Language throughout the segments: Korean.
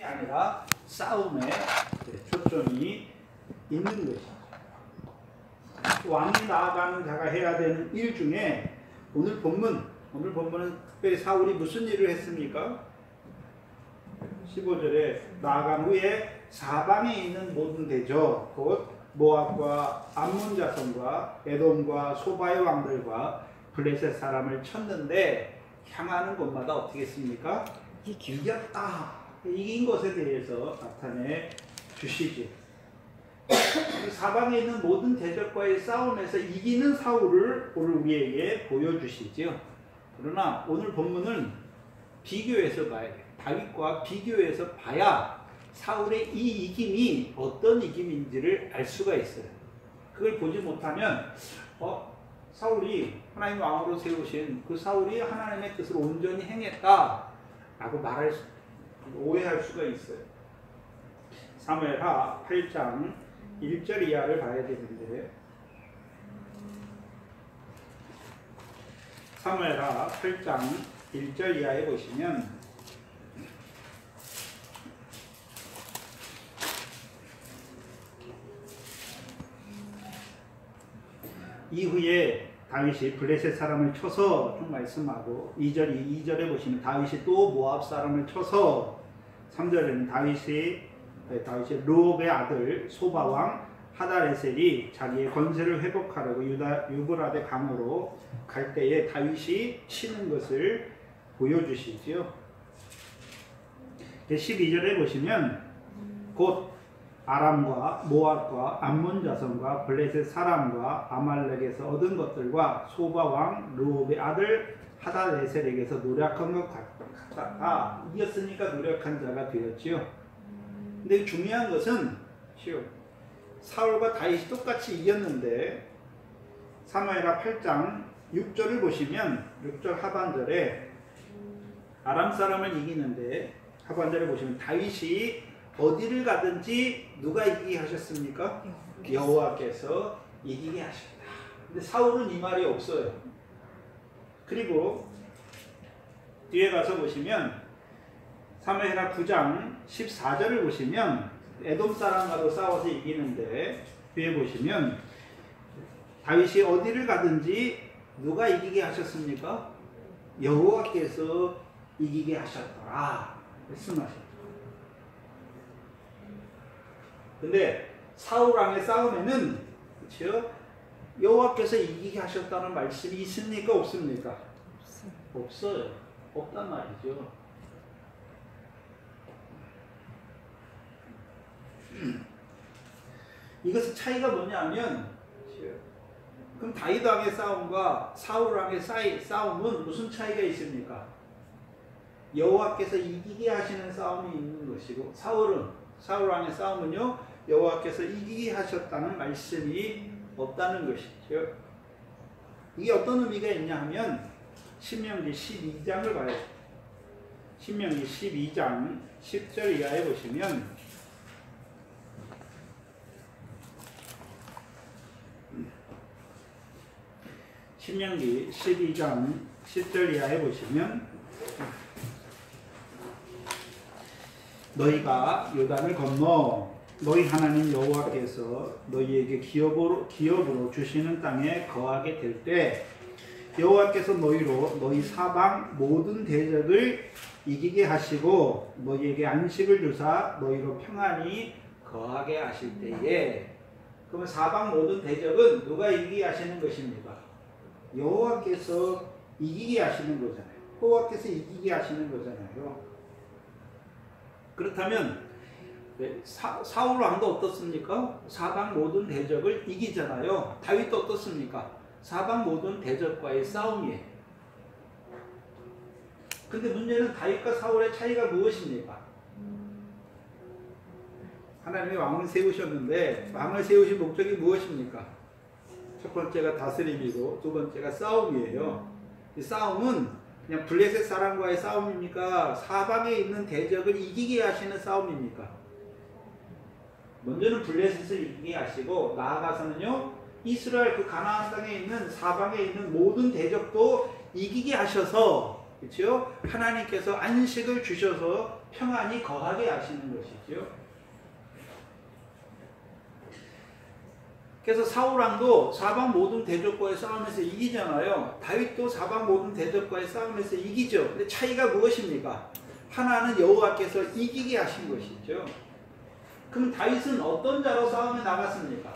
아니라 싸움에 초점이 있는 것이죠. 왕이 나아가는 자가 해야 되는 일 중에 오늘 본문은 특별히 사울이 무슨 일을 했습니까? 15절에 나아간 후에 사방에 있는 모든 대적 곧 모압과 암몬 자손과 에돔과 소바의 왕들과 블레셋 사람을 쳤는데 향하는 곳마다 어떻게 했습니까? 이겼다. 이긴 것에 대해서 나타내 주시지. 사방에 있는 모든 대적과의 싸움에서 이기는 사울을 오늘 우리에게 보여주시지요. 그러나 오늘 본문은 비교해서 봐야 돼요. 다윗과 비교해서 봐야 사울의 이 이김이 어떤 이김인지를 알 수가 있어요. 그걸 보지 못하면 사울이 하나님 왕으로 세우신 그 사울이 하나님의 뜻을 온전히 행했다라고 오해할 수가 있어요. 사무엘하 8장 1절 이하를 봐야 되는데 사무엘하 8장 1절 이하에 보시면 이후에 다윗이 블레셋 사람을 쳐서 쭉 말씀하고 2절에 보시면 다윗이 또 모압 사람을 쳐서 3절에는 다윗이 르홉의 아들 소바왕 하다레셀이 자기의 권세를 회복하려고 유브라데 강으로 갈 때에 다윗이 치는 것을 보여주시지요. 12절에 보시면 곧 아람과 모압과 암몬 자손과 블레셋 사람과 아말렉에서 얻은 것들과 소바왕 르홉의 아들 하다레셀에게서 노력한 것 같다. 이겼으니까 노력한 자가 되었지요. 근데 중요한 것은 사울과 다윗이 똑같이 이겼는데 사무엘하 8장 6절을 보시면 6절 하반절에 아람 사람을 이기는데 하반절에 보시면 다윗이 어디를 가든지 누가 이기게 하셨습니까? 여호와께서 이기게 하셨다. 근데 사울은 이 말이 없어요. 그리고 뒤에 가서 보시면 사무엘하 9장 14절을 보시면 에돔 사람과도 싸워서 이기는데 뒤에 보시면 다윗이 어디를 가든지 누가 이기게 하셨습니까? 여호와께서 이기게 하셨더라 말씀하셨죠. 근데 사울 왕의 싸움에는 그렇죠? 여호와께서 이기게 하셨다는 말씀이 있습니까? 없습니까? 없어요. 없단 말이죠. 이것의 차이가 뭐냐면 그럼 다윗 왕의 싸움과 사울 왕의 싸움은 무슨 차이가 있습니까? 여호와께서 이기게 하시는 싸움이 있는 것이고 사울 왕의 싸움은요 여호와께서 이기게 하셨다는 말씀이 없다는 것이죠. 이게 어떤 의미가 있냐 하면 신명기 12장을 봐야 돼요. 신명기 12장 10절 이하에 보시면 신명기 12장 10절 이하에 보시면 너희가 요단을 건너 너희 하나님 여호와께서 너희에게 기업으로 주시는 땅에 거하게 될 때 여호와께서 너희로 너희 사방 모든 대적을 이기게 하시고 너희에게 안식을 주사 너희로 평안히 거하게 하실 때에 그러면 사방 모든 대적은 누가 이기게 하시는 것입니까? 여호와께서 이기게 하시는 거잖아요. 여호와께서 이기게 하시는 거잖아요. 그렇다면 사울 왕도 어떻습니까? 사방 모든 대적을 이기잖아요. 다윗도 어떻습니까? 사방 모든 대적과의 싸움이에요. 근데 문제는 다윗과 사울의 차이가 무엇입니까? 하나님이 왕을 세우셨는데 왕을 세우신 목적이 무엇입니까? 첫 번째가 다스림이고 두 번째가 싸움이에요. 이 싸움은 그냥 블레셋 사람과의 싸움입니까? 사방에 있는 대적을 이기게 하시는 싸움입니까? 먼저는 블레셋을 이기게 하시고 나아가서는요 이스라엘 그 가나안 땅에 있는 사방에 있는 모든 대적도 이기게 하셔서 그렇죠? 하나님께서 안식을 주셔서 평안히 거하게 하시는 것이죠. 그래서 사울왕도 사방 모든 대적과의 싸움에서 이기잖아요. 다윗도 사방 모든 대적과의 싸움에서 이기죠. 근데 차이가 무엇입니까? 하나는 여호와께서 이기게 하신 것이죠. 그럼 다윗은 어떤 자로 싸움에 나갔습니까?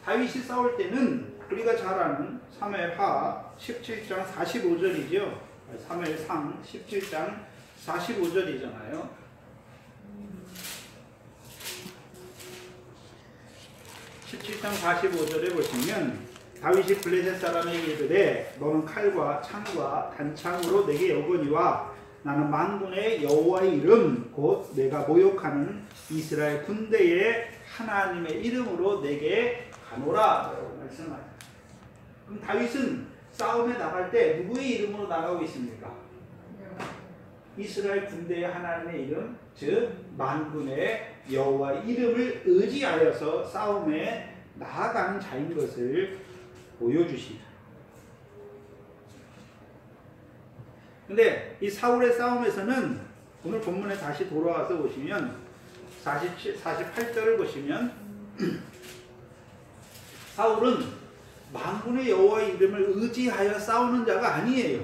다윗이 싸울 때는 우리가 잘 아는 사무엘하 17장 45절이죠. 사무엘상 17장 45절이잖아요. 17장 45절에 보시면 다윗이 블레셋 사람에게 이르되 너는 칼과 창과 단창으로 내게 여거니와 나는 만군의 여호와의 이름 곧 내가 모욕하는 이스라엘 군대의 하나님의 이름으로 내게 가노라 라고 말씀합니다. 그럼 다윗은 싸움에 나갈 때 누구의 이름으로 나가고 있습니까? 이스라엘 군대의 하나님의 이름, 즉 만군의 여호와의 이름을 의지하여서 싸움에 나아가는 자인 것을 보여주십니다. 근데 이 사울의 싸움에서는 오늘 본문에 다시 돌아와서 보시면 48절을 보시면 사울은 만군의 여호와의 이름을 의지하여 싸우는 자가 아니에요.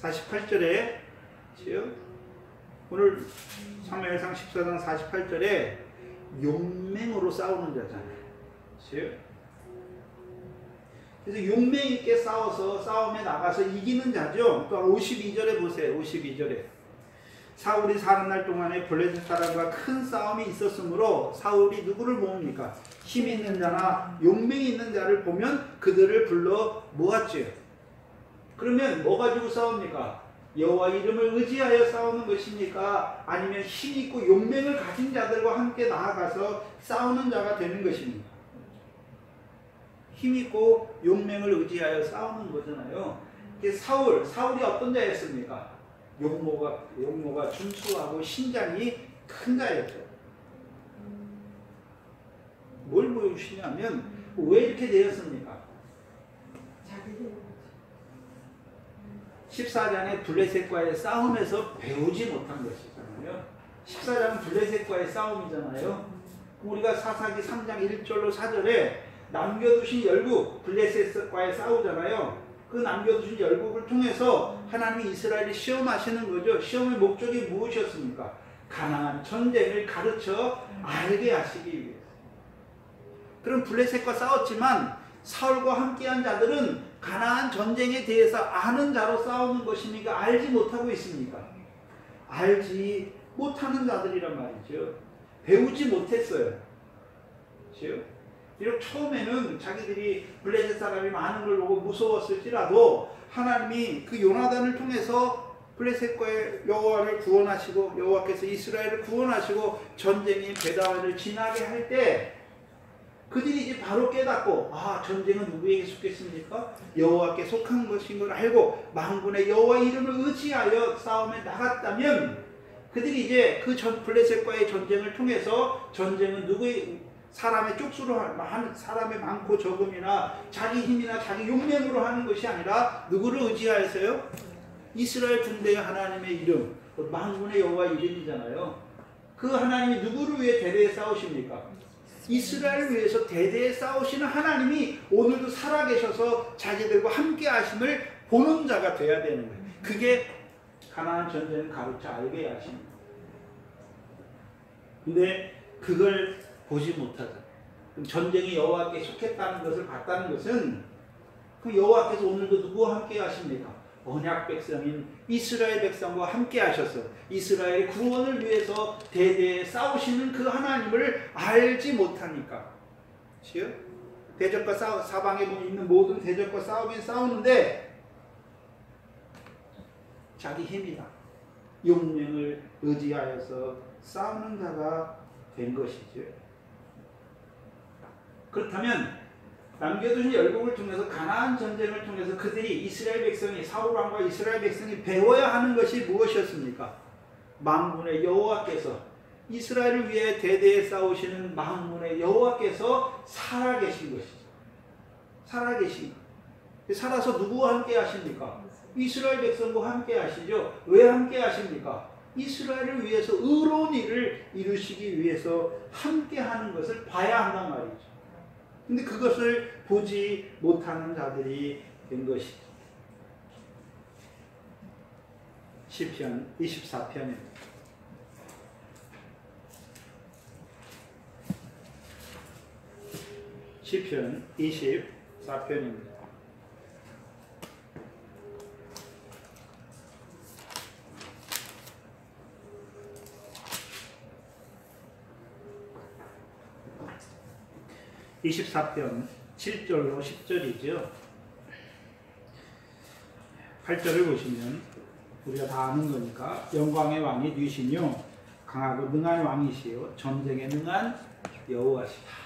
48절에 오늘 사무엘상 14장 48절에 용맹으로 싸우는 자잖아요. 그래서 용맹 있게 싸워서 싸움에 나가서 이기는 자죠. 또 52절에 보세요. 52절에 사울이 사는 날 동안에 블레셋 사람과 큰 싸움이 있었으므로 사울이 누구를 모읍니까? 힘 있는 자나 용맹이 있는 자를 보면 그들을 불러 모았지요. 그러면 뭐 가지고 싸웁니까? 여호와 이름을 의지하여 싸우는 것입니까? 아니면 힘 있고 용맹을 가진 자들과 함께 나아가서 싸우는 자가 되는 것입니까? 힘 있고 용맹을 의지하여 싸우는 거잖아요. 사울이 어떤 자였습니까? 용모가 준수하고 신장이 큰 자였죠. 뭘 보여주시냐면 왜 이렇게 되었습니까? 14장의 블레셋과의 싸움에서 배우지 못한 것이잖아요. 14장은 블레셋과의 싸움이잖아요. 우리가 사사기 3장 1절로 4절에 남겨두신 열국 블레셋과의 싸우잖아요. 그 남겨두신 열국을 통해서 하나님이 이스라엘을 시험하시는 거죠. 시험의 목적이 무엇이었습니까? 가나안 전쟁을 가르쳐 알게 하시기 위해서. 그럼 블레셋과 싸웠지만 사울과 함께한 자들은 가나안 전쟁에 대해서 아는 자로 싸우는 것입니까? 알지 못하고 있습니까? 알지 못하는 자들이란 말이죠. 배우지 못했어요. 그렇죠? 비록 처음에는 자기들이 블레셋 사람이 많은 걸 보고 무서웠을지라도 하나님이 그 요나단을 통해서 블레셋과의 여호와를 구원하시고 여호와께서 이스라엘을 구원하시고 전쟁이 베다와를 지나게 할 때 그들이 이제 바로 깨닫고 전쟁은 누구에게 속했습니까? 여호와께 속한 것인 걸 알고 만군의 여호와 이름을 의지하여 싸움에 나갔다면 그들이 이제 그 블레셋과의 전쟁을 통해서 전쟁은 누구의 사람의 쪽수로 하는 사람의 많고 적음이나 자기 힘이나 자기 용맹으로 하는 것이 아니라 누구를 의지하여서요? 이스라엘 군대의 하나님의 이름, 만군의 여호와 이름이잖아요. 그 하나님이 누구를 위해 대대에 싸우십니까? 이스라엘을 위해서 대대에 싸우시는 하나님이 오늘도 살아계셔서 자기들과 함께 하심을 보는 자가 돼야 되는 거예요. 그게 가나안 전쟁을 가르쳐 알게 하십니다. 근데 그걸 보지 못하다. 전쟁이 여호와께 속했다는 것을 봤다는 것은 그 여호와께서 오늘도 누구와 함께 하십니까? 언약 백성인 이스라엘 백성과 함께 하셔서 이스라엘의 구원을 위해서 대대에 싸우시는 그 하나님을 알지 못하니까. 그렇죠? 대적과 사방에 있는 모든 대적과 싸우는데 자기 힘이다. 용맹을 의지하여서 싸우는 자가 된 것이죠. 그렇다면 남겨두신 열국을 통해서 가나안 전쟁을 통해서 그들이 이스라엘 백성이 사울왕과 이스라엘 백성이 배워야 하는 것이 무엇이었습니까? 만군의 여호와께서 이스라엘을 위해 대대에 싸우시는 만군의 여호와께서 살아계신 것이죠. 살아계신 것. 살아서 누구와 함께 하십니까? 이스라엘 백성과 함께 하시죠. 왜 함께 하십니까? 이스라엘을 위해서 의로운 일을 이루시기 위해서 함께 하는 것을 봐야 한단 말이죠. 근데 그것을 보지 못하는 자들이 된 것이죠. 시편 24편입니다. 시편 24편입니다. (24편) 7절로 10절이죠. 8절을 보시면 우리가 다 아는 거니까 영광의 왕이 누이시뇨 강하고 능한 왕이시요 전쟁에 능한 여호와시다.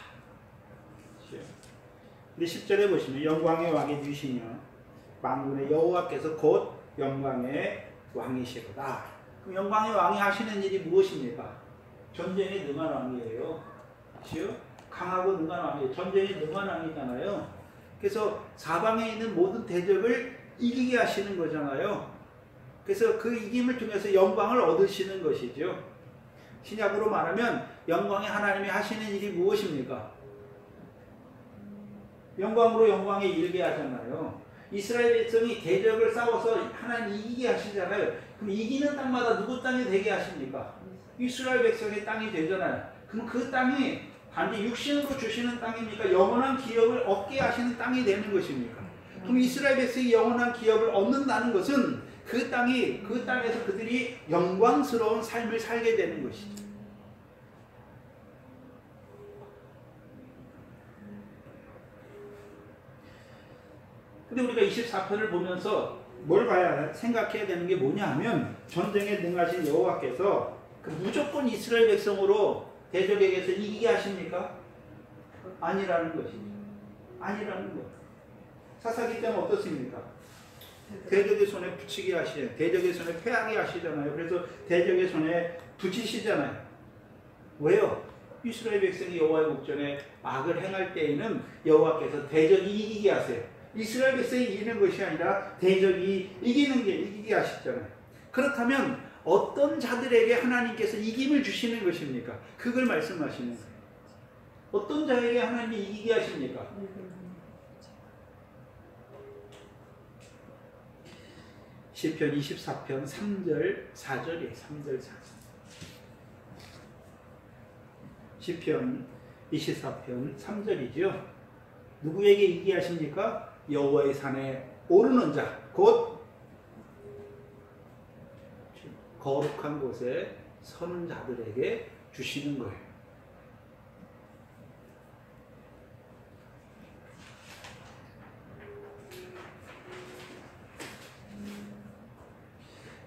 근데 10절에 보시면 영광의 왕이 누이시뇨 만군의 여호와께서 곧 영광의 왕이시로다. 그럼 영광의 왕이 하시는 일이 무엇입니까? 전쟁에 능한 왕이에요. 그렇죠? 강하고 능한 왕이에요. 전쟁에 능한 왕이잖아요. 그래서 사방에 있는 모든 대적을 이기게 하시는 거잖아요. 그래서 그 이김을 통해서 영광을 얻으시는 것이죠. 신약으로 말하면 영광의 하나님이 하시는 일이 무엇입니까? 영광으로 영광에 이르게 하잖아요. 이스라엘 백성이 대적을 싸워서 하나님 이기게 하시잖아요. 그럼 이기는 땅마다 누구 땅이 되게 하십니까? 이스라엘 백성의 땅이 되잖아요. 그럼 그 땅이 단지 육신으로 주시는 땅입니까? 영원한 기업을 얻게 하시는 땅이 되는 것입니까? 그럼 이스라엘 백성이 영원한 기업을 얻는다는 것은 그 땅에서 그들이 영광스러운 삶을 살게 되는 것이죠. 근데 우리가 24편을 보면서 뭘 생각해야 되는 게 뭐냐 하면 전쟁에 능하신 여호와께서 그 무조건 이스라엘 백성으로 대적에게서 이기게 하십니까? 아니라는 것이죠. 아니라는 것. 사사기 때는 어떻습니까? 대적의 손에 붙이게 하시잖아요. 대적의 손에 패하게 하시잖아요. 그래서 대적의 손에 붙이시잖아요. 왜요? 이스라엘 백성이 여호와의 목전에 악을 행할 때에는 여호와께서 대적이 이기게 하세요. 이스라엘 백성이 이기는 것이 아니라 대적이 이기게 하시잖아요. 그렇다면 어떤 자들에게 하나님께서 이김을 주시는 것입니까? 그걸 말씀하시는 거예요. 어떤 자에게 하나님이 이기게 하십니까? 시편 24편 3절 4절이에요. 3절 4절. 시편 24편 3절이죠. 누구에게 이기게 하십니까? 여호와의 산에 오르는 자, 곧 거룩한 곳에 서는 자들에게 주시는 거예요.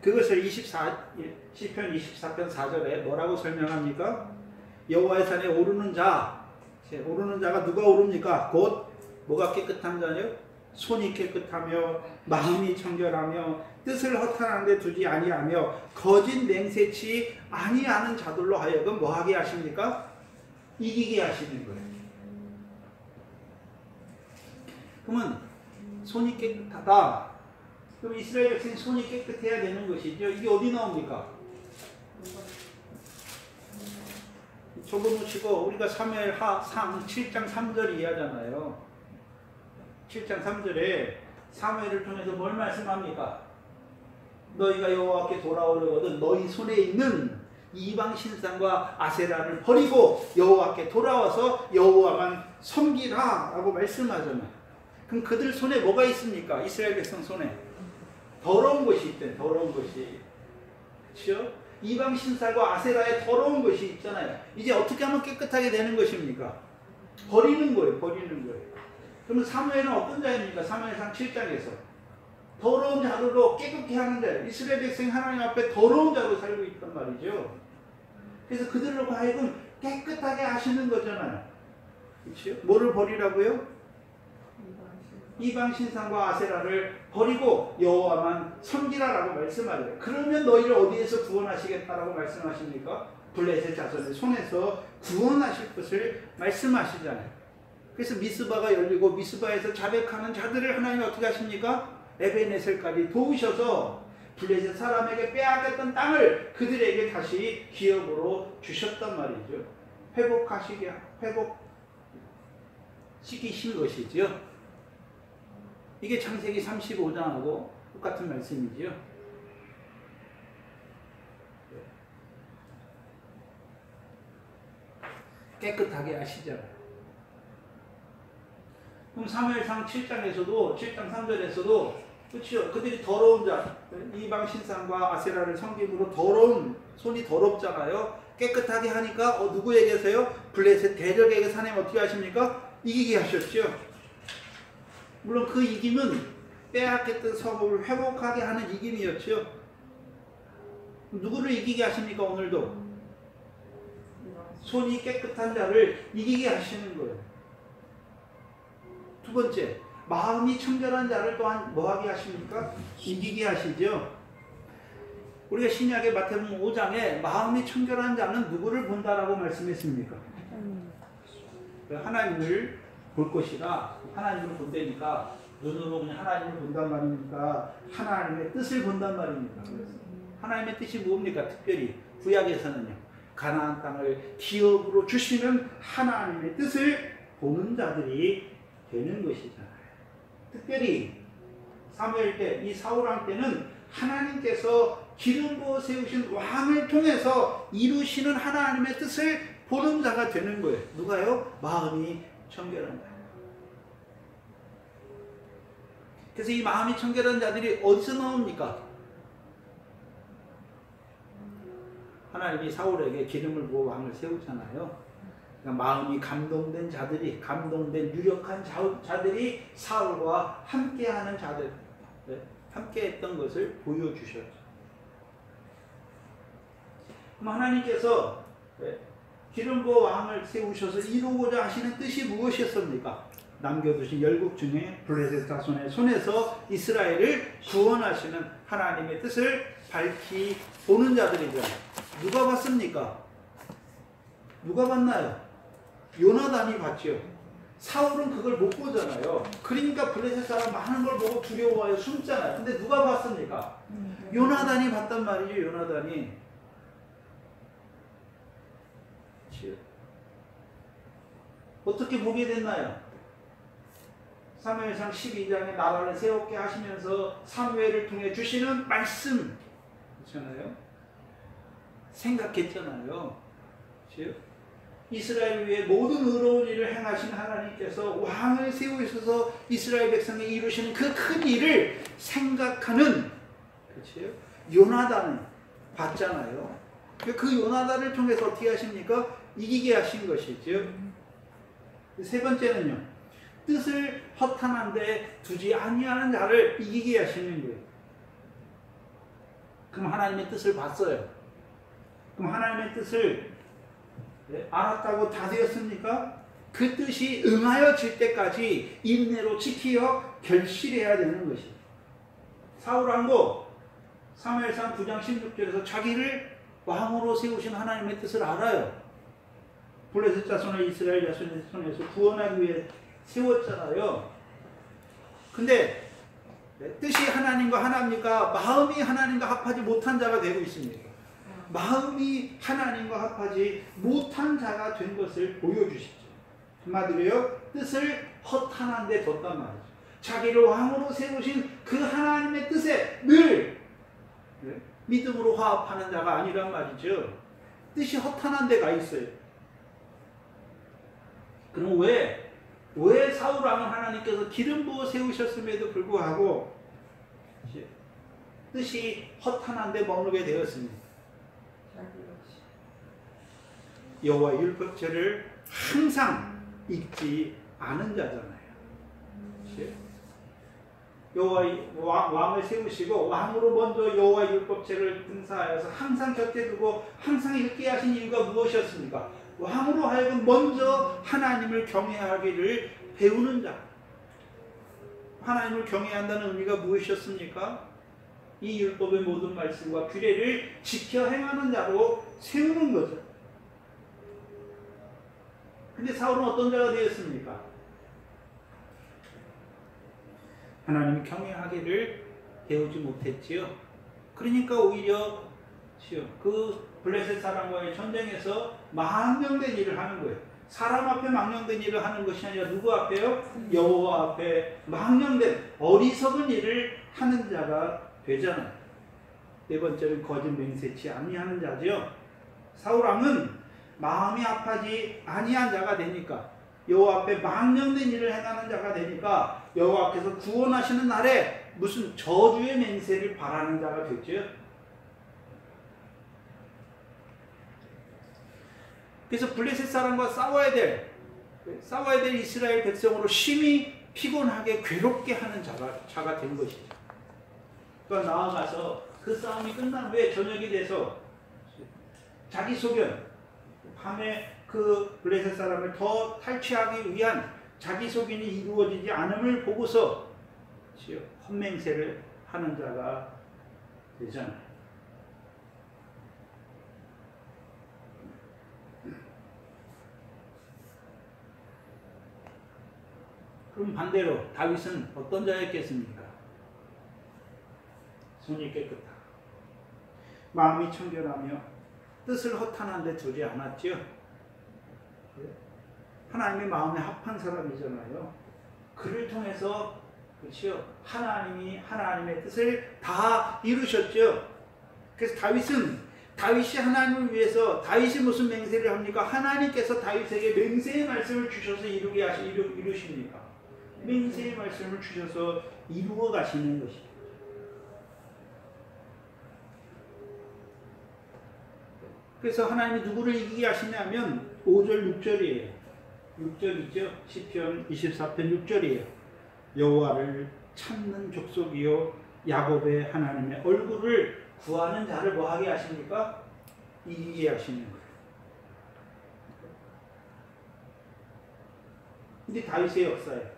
그것을 시편 24편 4절에 뭐라고 설명합니까? 여호와의 산에 오르는 자가 누가 오릅니까? 곧 뭐가 깨끗한 자요? 손이 깨끗하며 마음이 청결하며 뜻을 허탄한 데 두지 아니하며 거짓 맹세치 아니하는 자들로 하여금 뭐하게 하십니까? 이기게 하시는 거예요. 그러면 손이 깨끗하다. 그럼 이스라엘 백성이 손이 깨끗해야 되는 것이죠. 이게 어디 나옵니까? 적어놓으시고 우리가 사무엘상 7장 3절 이해하잖아요. 7장 3절에 사무엘을 통해서 뭘 말씀합니까? 너희가 여호와께 돌아오려거든 너희 손에 있는 이방 신상과 아세라를 버리고 여호와께 돌아와서 여호와만 섬기라 라고 말씀하잖아요. 그럼 그들 손에 뭐가 있습니까? 이스라엘 백성 손에 더러운 것이 있대. 더러운 것이. 그렇죠? 이방 신상과 아세라에 더러운 것이 있잖아요. 이제 어떻게 하면 깨끗하게 되는 것입니까? 버리는 거예요. 버리는 거예요. 그러면 사무엘은 어떤 자입니까? 사무엘상 7장에서 더러운 자로 깨끗게 하는 자. 이스라엘 백성이 하나님 앞에 더러운 자로 살고 있단 말이죠. 그래서 그들로 하여금 깨끗하게 하시는 거잖아요. 그렇죠? 뭐를 버리라고요? 이방 신상과 아세라를 버리고 여호와만 섬기라라고 말씀하래요. 그러면 너희를 어디에서 구원하시겠다라고 말씀하십니까? 블레셋 자손의 손에서 구원하실 것을 말씀하시잖아요. 그래서 미스바가 열리고 미스바에서 자백하는 자들을 하나님이 어떻게 하십니까? 에베네셀까지 도우셔서 블레셋 사람에게 빼앗겼던 땅을 그들에게 다시 기업으로 주셨단 말이죠. 회복시키신 것이죠. 이게 창세기 35장하고 똑같은 말씀이지요. 깨끗하게 하시잖아요. 그럼 사무엘상 7장에서도 7장 3절에서도 그렇죠. 그들이 더러운 자, 이방 신상과 아세라를 섬김으로 더러운 손이 더럽잖아요. 깨끗하게 하니까 누구에게서요? 블레셋 대적에게 하나님 어떻게 하십니까? 이기게 하셨죠. 물론 그 이김은 빼앗겼던 성읍을 회복하게 하는 이김이었죠. 누구를 이기게 하십니까? 오늘도 손이 깨끗한 자를 이기게 하시는 거예요. 두 번째, 마음이 청결한 자를 또한 뭐하게 하십니까? 이기게 하시죠. 우리가 신약의 마태복음 5장에 마음이 청결한 자는 누구를 본다라고 말씀했습니까? 하나님을 볼 것이라. 하나님을 본다니까 눈으로 그냥 하나님을 본단 말입니까? 하나님의 뜻을 본단 말입니다. 하나님의 뜻이 뭡니까? 특별히 구약에서는요, 가나안 땅을 기업으로 주시는 하나님의 뜻을 보는 자들이 되는 것이잖아요. 특별히 사무엘 때, 이 사울왕 때는 하나님께서 기름 부어 세우신 왕을 통해서 이루시는 하나님의 뜻을 보는 자가 되는 거예요. 누가요? 마음이 청결한 자. 그래서 이 마음이 청결한 자들이 어디서 나옵니까? 하나님이 사울에게 기름을 부어 왕을 세우잖아요. 그러니까 마음이 감동된 자들이, 감동된 유력한 자들이 사울과 함께하는 자들, 함께했던 것을 보여주셨죠. 그럼 하나님께서 기름 부어 왕을 세우셔서 이루고자 하시는 뜻이 무엇이었습니까? 남겨두신 열국 중에 블레셋 자손의 손에서 이스라엘을 구원하시는 하나님의 뜻을 밝히 보는 자들이잖아요. 누가 봤습니까? 누가 봤나요? 요나단이 봤죠. 사울은 그걸 못 보잖아요. 그러니까 블레셋 사람 많은 걸 보고 두려워하여 숨잖아요. 근데 누가 봤습니까? 요나단이 봤단 말이죠. 요나단이. 어떻게 보게 됐나요? 사무엘상 12장에 나라를 새롭게 하시면서 사무엘을 통해 주시는 말씀 있잖아요. 생각했잖아요. 이스라엘 위에 모든 의로운 일을 행하신 하나님께서 왕을 세우셔서 이스라엘 백성에 이루시는 그 큰 일을 생각하는, 그렇죠? 요나단을 봤잖아요. 그 요나단을 통해서 어떻게 하십니까? 이기게 하신 것이죠. 세 번째는요, 뜻을 허탄한데 두지 아니하는 자를 이기게 하시는 거예요. 그럼 하나님의 뜻을 봤어요. 그럼 하나님의 뜻을 알았다고 다 되었습니까? 그 뜻이 응하여질 때까지 인내로 지키어 결실해야 되는 것이에요. 사울왕도 사무엘상 9장 16절에서 자기를 왕으로 세우신 하나님의 뜻을 알아요. 블레셋 자손을 이스라엘 자손의 손에서 구원하기 위해 세웠잖아요. 근데 뜻이 하나님과 하나입니까? 마음이 하나님과 합하지 못한 자가 되고 있습니다. 마음이 하나님과 합하지 못한 자가 된 것을 보여주시죠. 한마디로요, 뜻을 허탄한 데 뒀단 말이죠. 자기를 왕으로 세우신 그 하나님의 뜻에 늘 믿음으로 화합하는 자가 아니란 말이죠. 뜻이 허탄한 데가 있어요. 그럼 왜 사울왕은 하나님께서 기름 부어 세우셨음에도 불구하고 뜻이 허탄한 데 머무르게 되었습니다. 여호와의 율법책을 항상 읽지 않은 자잖아요. 여호와의 왕을 세우시고 왕으로 먼저 여호와의 율법책을 등사하여서 항상 곁에 두고 항상 읽게 하신 이유가 무엇이었습니까? 왕으로 하여금 먼저 하나님을 경외하기를 배우는 자. 하나님을 경외한다는 의미가 무엇이었습니까? 이 율법의 모든 말씀과 규례를 지켜 행하는 자로 세우는 거죠. 근데 사울은 어떤 자가 되었습니까? 하나님을 경외하기를 배우지 못했지요. 그러니까 오히려 그 블레셋 사람과의 전쟁에서 망령된 일을 하는 거예요. 사람 앞에 망령된 일을 하는 것이 아니라 누구 앞에요? 여호와 앞에 망령된 어리석은 일을 하는 자가 되잖아요. 네 번째는 거짓 맹세치 아니하는 자죠. 사울 왕은 마음이 아파지 아니한 자가 되니까, 여호와 앞에 망령된 일을 행하는 자가 되니까 여호와께서 구원하시는 날에 무슨 저주의 맹세를 바라는 자가 됐죠. 그래서 블레셋 사람과 싸워야 될 이스라엘 백성으로 심히 피곤하게 괴롭게 하는 자가 된 것이죠. 그러니까 나아가서 그 싸움이 끝난 후에 저녁이 돼서 자기 소견, 밤에 그 블레셋 사람을 더 탈취하기 위한 자기 소견이 이루어지지 않음을 보고서 헛맹세를 하는 자가 되잖아요. 그럼 반대로 다윗은 어떤 자였겠습니까? 손이 깨끗하고 마음이 청결하며 뜻을 허탄한 데 두지 않았죠. 하나님의 마음에 합한 사람이잖아요. 그를 통해서 그렇죠. 하나님이 하나님의 뜻을 다 이루셨죠. 그래서 다윗이 하나님을 위해서 다윗이 무슨 맹세를 합니까? 하나님께서 다윗에게 맹세의 말씀을 주셔서 이루십니까? 맹세의 말씀을 주셔서 이루어 가시는 것입니다. 그래서 하나님이 누구를 이기게 하시냐면 5절 6절이에요. 6절이죠. 시편 24편 6절이에요. 여호와를 찾는 족속이요 야곱의 하나님의 얼굴을 구하는 자를 뭐하게 하십니까? 이기게 하시는 거예요. 근데 다윗의 역사예요.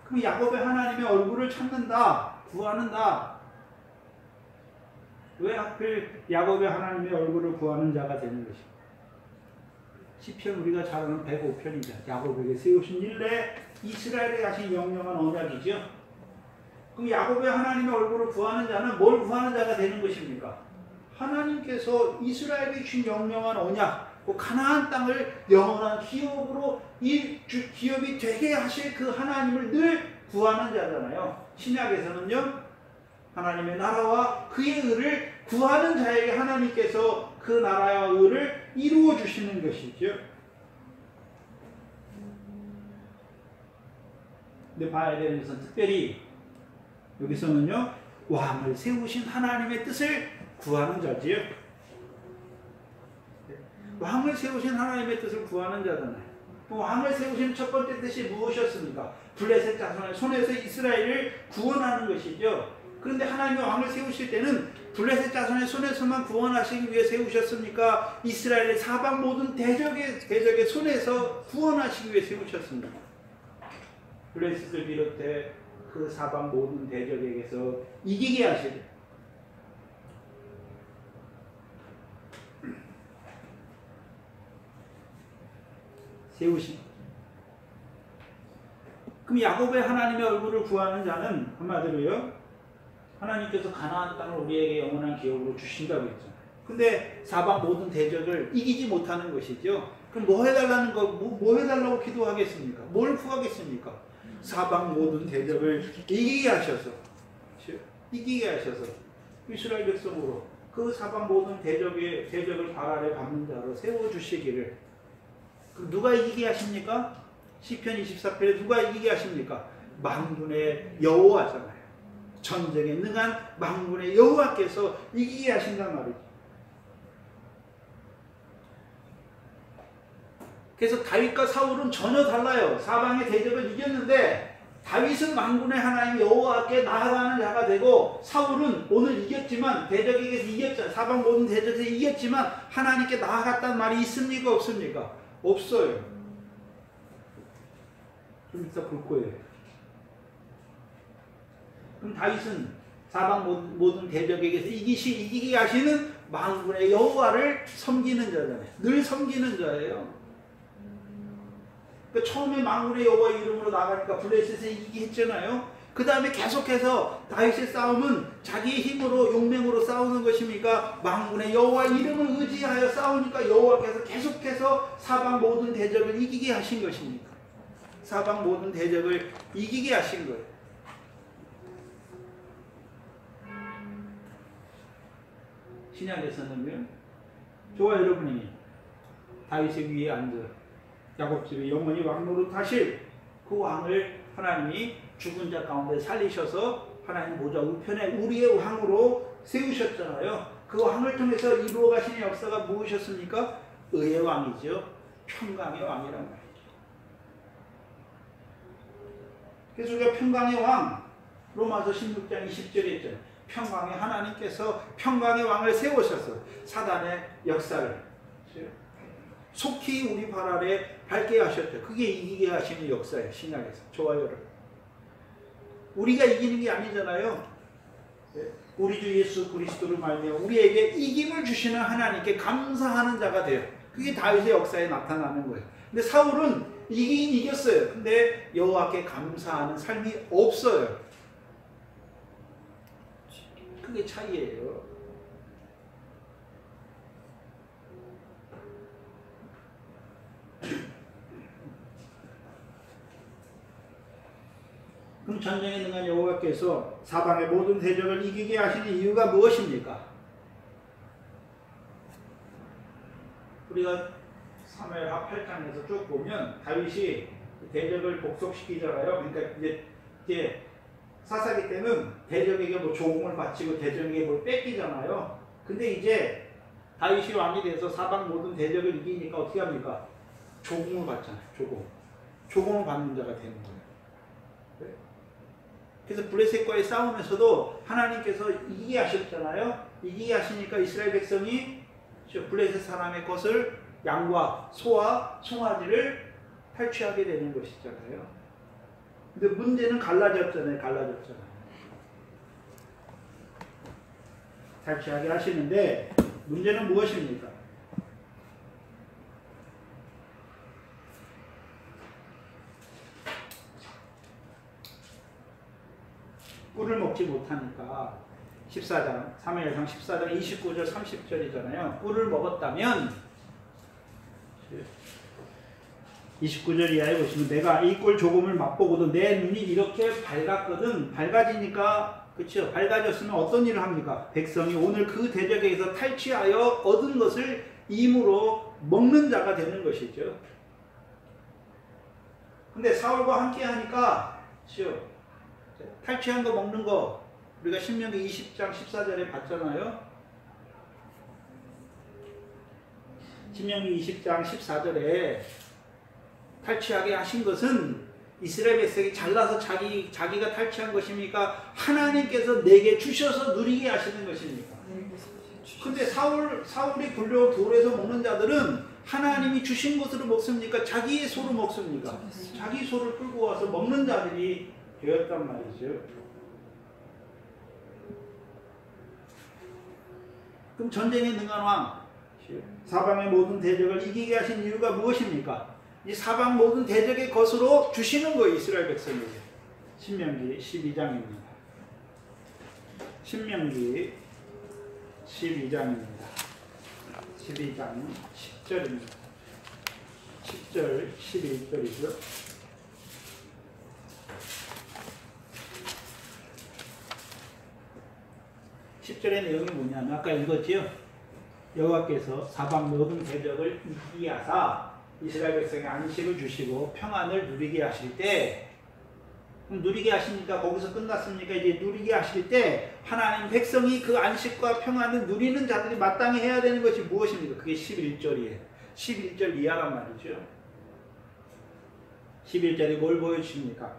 그럼 야곱의 하나님의 얼굴을 찾는다, 구하는다. 왜 하필 야곱의 하나님의 얼굴을 구하는 자가 되는 것입니까? 시편 우리가 잘 아는 105편이죠. 야곱에게 세우신 일례, 이스라엘에 하신 영영한 언약이죠. 그럼 야곱의 하나님의 얼굴을 구하는 자는 뭘 구하는 자가 되는 것입니까? 하나님께서 이스라엘에 주신 영영한 언약, 그 가나안 땅을 영원한 기업으로 기업이 되게 하실 그 하나님을 늘 구하는 자잖아요. 신약에서는요, 하나님의 나라와 그의 의를 구하는 자에게 하나님께서 그 나라와 의를 이루어 주시는 것이죠. 근데 봐야 되는 것은 특별히 여기서는요, 왕을 세우신 하나님의 뜻을 구하는 자지요. 왕을 세우신 하나님의 뜻을 구하는 자잖아요. 왕을 세우신 첫 번째 뜻이 무엇이었습니까? 블레셋 자손의 손에서 이스라엘을 구원하는 것이죠. 그런데 하나님이 왕을 세우실 때는 블레셋 자손의 손에서만 구원하시기 위해 세우셨습니까? 이스라엘의 사방 모든 대적의 손에서 구원하시기 위해 세우셨습니다. 블레셋을 비롯해 그 사방 모든 대적에게서 이기게 하시고 세우신. 그럼 야곱의 하나님의 얼굴을 구하는 자는 한마디로요, 하나님께서 가나안 땅을 우리에게 영원한 기업으로 주신다고 했잖아요. 근데 사방 모든 대적을 이기지 못하는 것이죠. 그럼 뭐 해달라는 거, 뭐 해달라고 기도하겠습니까? 뭘 구하겠습니까? 사방 모든 대적을 이기게 하셔서 이스라엘 백성으로 그 사방 모든 대적을 발 아래 받는 자로 세워주시기를. 그럼 누가 이기게 하십니까? 시편 24편에 누가 이기게 하십니까? 만군의 여호와잖아요. 전쟁에 능한 만군의 여호와께서 이기게 하신단 말이죠. 그래서 다윗과 사울은 전혀 달라요. 사방의 대적을 이겼는데 다윗은 만군의 하나님 여호와께 나아가는 자가 되고, 사울은 오늘 이겼지만 대적에게서 이겼잖아요. 사방 모든 대적에서 이겼지만 하나님께 나아갔다는 말이 있습니까? 없습니까? 없어요. 좀 이따 볼 거예요. 그럼 다윗은 사방 모든 대적에게서 이기게 하시는 만군의 여호와를 섬기는 자잖아요. 늘 섬기는 자예요. 그러니까 처음에 만군의 여호와 이름으로 나가니까 블레셋에 이기게 했잖아요. 그 다음에 계속해서 다윗의 싸움은 자기의 힘으로 용맹으로 싸우는 것입니까? 만군의 여호와 이름을 의지하여 싸우니까 여호와께서 계속해서 사방 모든 대적을 이기게 하신 것입니까? 사방 모든 대적을 이기게 하신 거예요. 신약에서는요, 저와 여러분이 다윗의 위에 앉아 야곱집에 영원히 왕 노릇하실 그 왕을 하나님이 죽은 자 가운데 살리셔서 하나님 보좌 우편에 우리의 왕으로 세우셨잖아요. 그 왕을 통해서 이루어 가신 역사가 무엇이었습니까? 의의 왕이죠. 평강의 왕이란 말이죠. 그래서 우리가 평강의 왕, 로마서 16장 20절에 있잖아요. 평강의 하나님께서 평강의 왕을 세우셔서 사단의 역사를 속히 우리 발 아래 밟게 하셨죠. 그게 이기게 하시는 역사예요. 신약에서. 저와 여러분, 우리가 이기는 게 아니잖아요. 우리 주 예수 그리스도를 말미암아 우리에게 이김을 주시는 하나님께 감사하는 자가 돼요. 그게 다윗의 역사에 나타나는 거예요. 근데 사울은 이기긴 이겼어요. 근데 여호와께 감사하는 삶이 없어요. 그게 차이예요. 그럼 전쟁에 능한 여호와께서 사방의 모든 대적을 이기게 하시는 이유가 무엇입니까? 우리가 사무엘하 8장에서 쭉 보면 다윗이 대적을 복속시키잖아요. 그러니까 이제 사사기 때는 대적에게 뭐 조공을 바치고 대적에게 뭘 뺏기잖아요. 근데 이제 다윗이 왕이 돼서 사방 모든 대적을 이기니까 어떻게 합니까? 조공을 받잖아요. 조공을 받는 자가 되는 거예요. 그래서 블레셋과의 싸움에서도 하나님께서 이기게 하셨잖아요. 이기게 하시니까 이스라엘 백성이 블레셋 사람의 것을 양과 소와 송아지를 탈취하게 되는 것이잖아요. 근데 문제는 갈라졌잖아요. 탈취하게 하시는데 문제는 무엇입니까? 꿀을 먹지 못하니까 14장, 사무엘상 14장 29절 30절이잖아요. 꿀을 먹었다면 29절 이하에 보시면 내가 이 꿀 조금을 맛보고도 내 눈이 이렇게 밝았거든. 밝아지니까, 그렇죠? 밝아졌으면 어떤 일을 합니까? 백성이 오늘 그 대적에서 탈취하여 얻은 것을 임으로 먹는 자가 되는 것이죠. 근데 사울과 함께 하니까, 그렇죠? 탈취한 거 먹는 거 우리가 신명기 20장 14절에 봤잖아요. 신명기 20장 14절에 탈취하게 하신 것은 이스라엘 백성이 잘나서 자기가 탈취한 것입니까? 하나님께서 내게 주셔서 누리게 하시는 것입니까? 근데 사울이 불려온 돌에서 먹는 자들은 하나님이 주신 것으로 먹습니까? 자기의 소로 먹습니까? 자기 소를 끌고 와서 먹는 자들이 되었단 말이죠. 그럼 전쟁에 능한 왕, 사방의 모든 대적을 이기게 하신 이유가 무엇입니까? 이 사방 모든 대적의 것으로 주시는 거예요. 이스라엘 백성에게. 신명기 12장입니다. 신명기 12장입니다. 12장 10절입니다. 10절 11절이죠. 10절의 내용이 뭐냐면 아까 읽었지요? 여호와께서 사방 모든 대적을 이기게 하사 이스라엘 백성에 안식을 주시고 평안을 누리게 하실 때, 누리게 하시니까 거기서 끝났습니까? 이제 누리게 하실 때 하나님 백성이 그 안식과 평안을 누리는 자들이 마땅히 해야 되는 것이 무엇입니까? 그게 11절이에요. 11절 이하란 말이죠. 11절이 뭘 보여주십니까?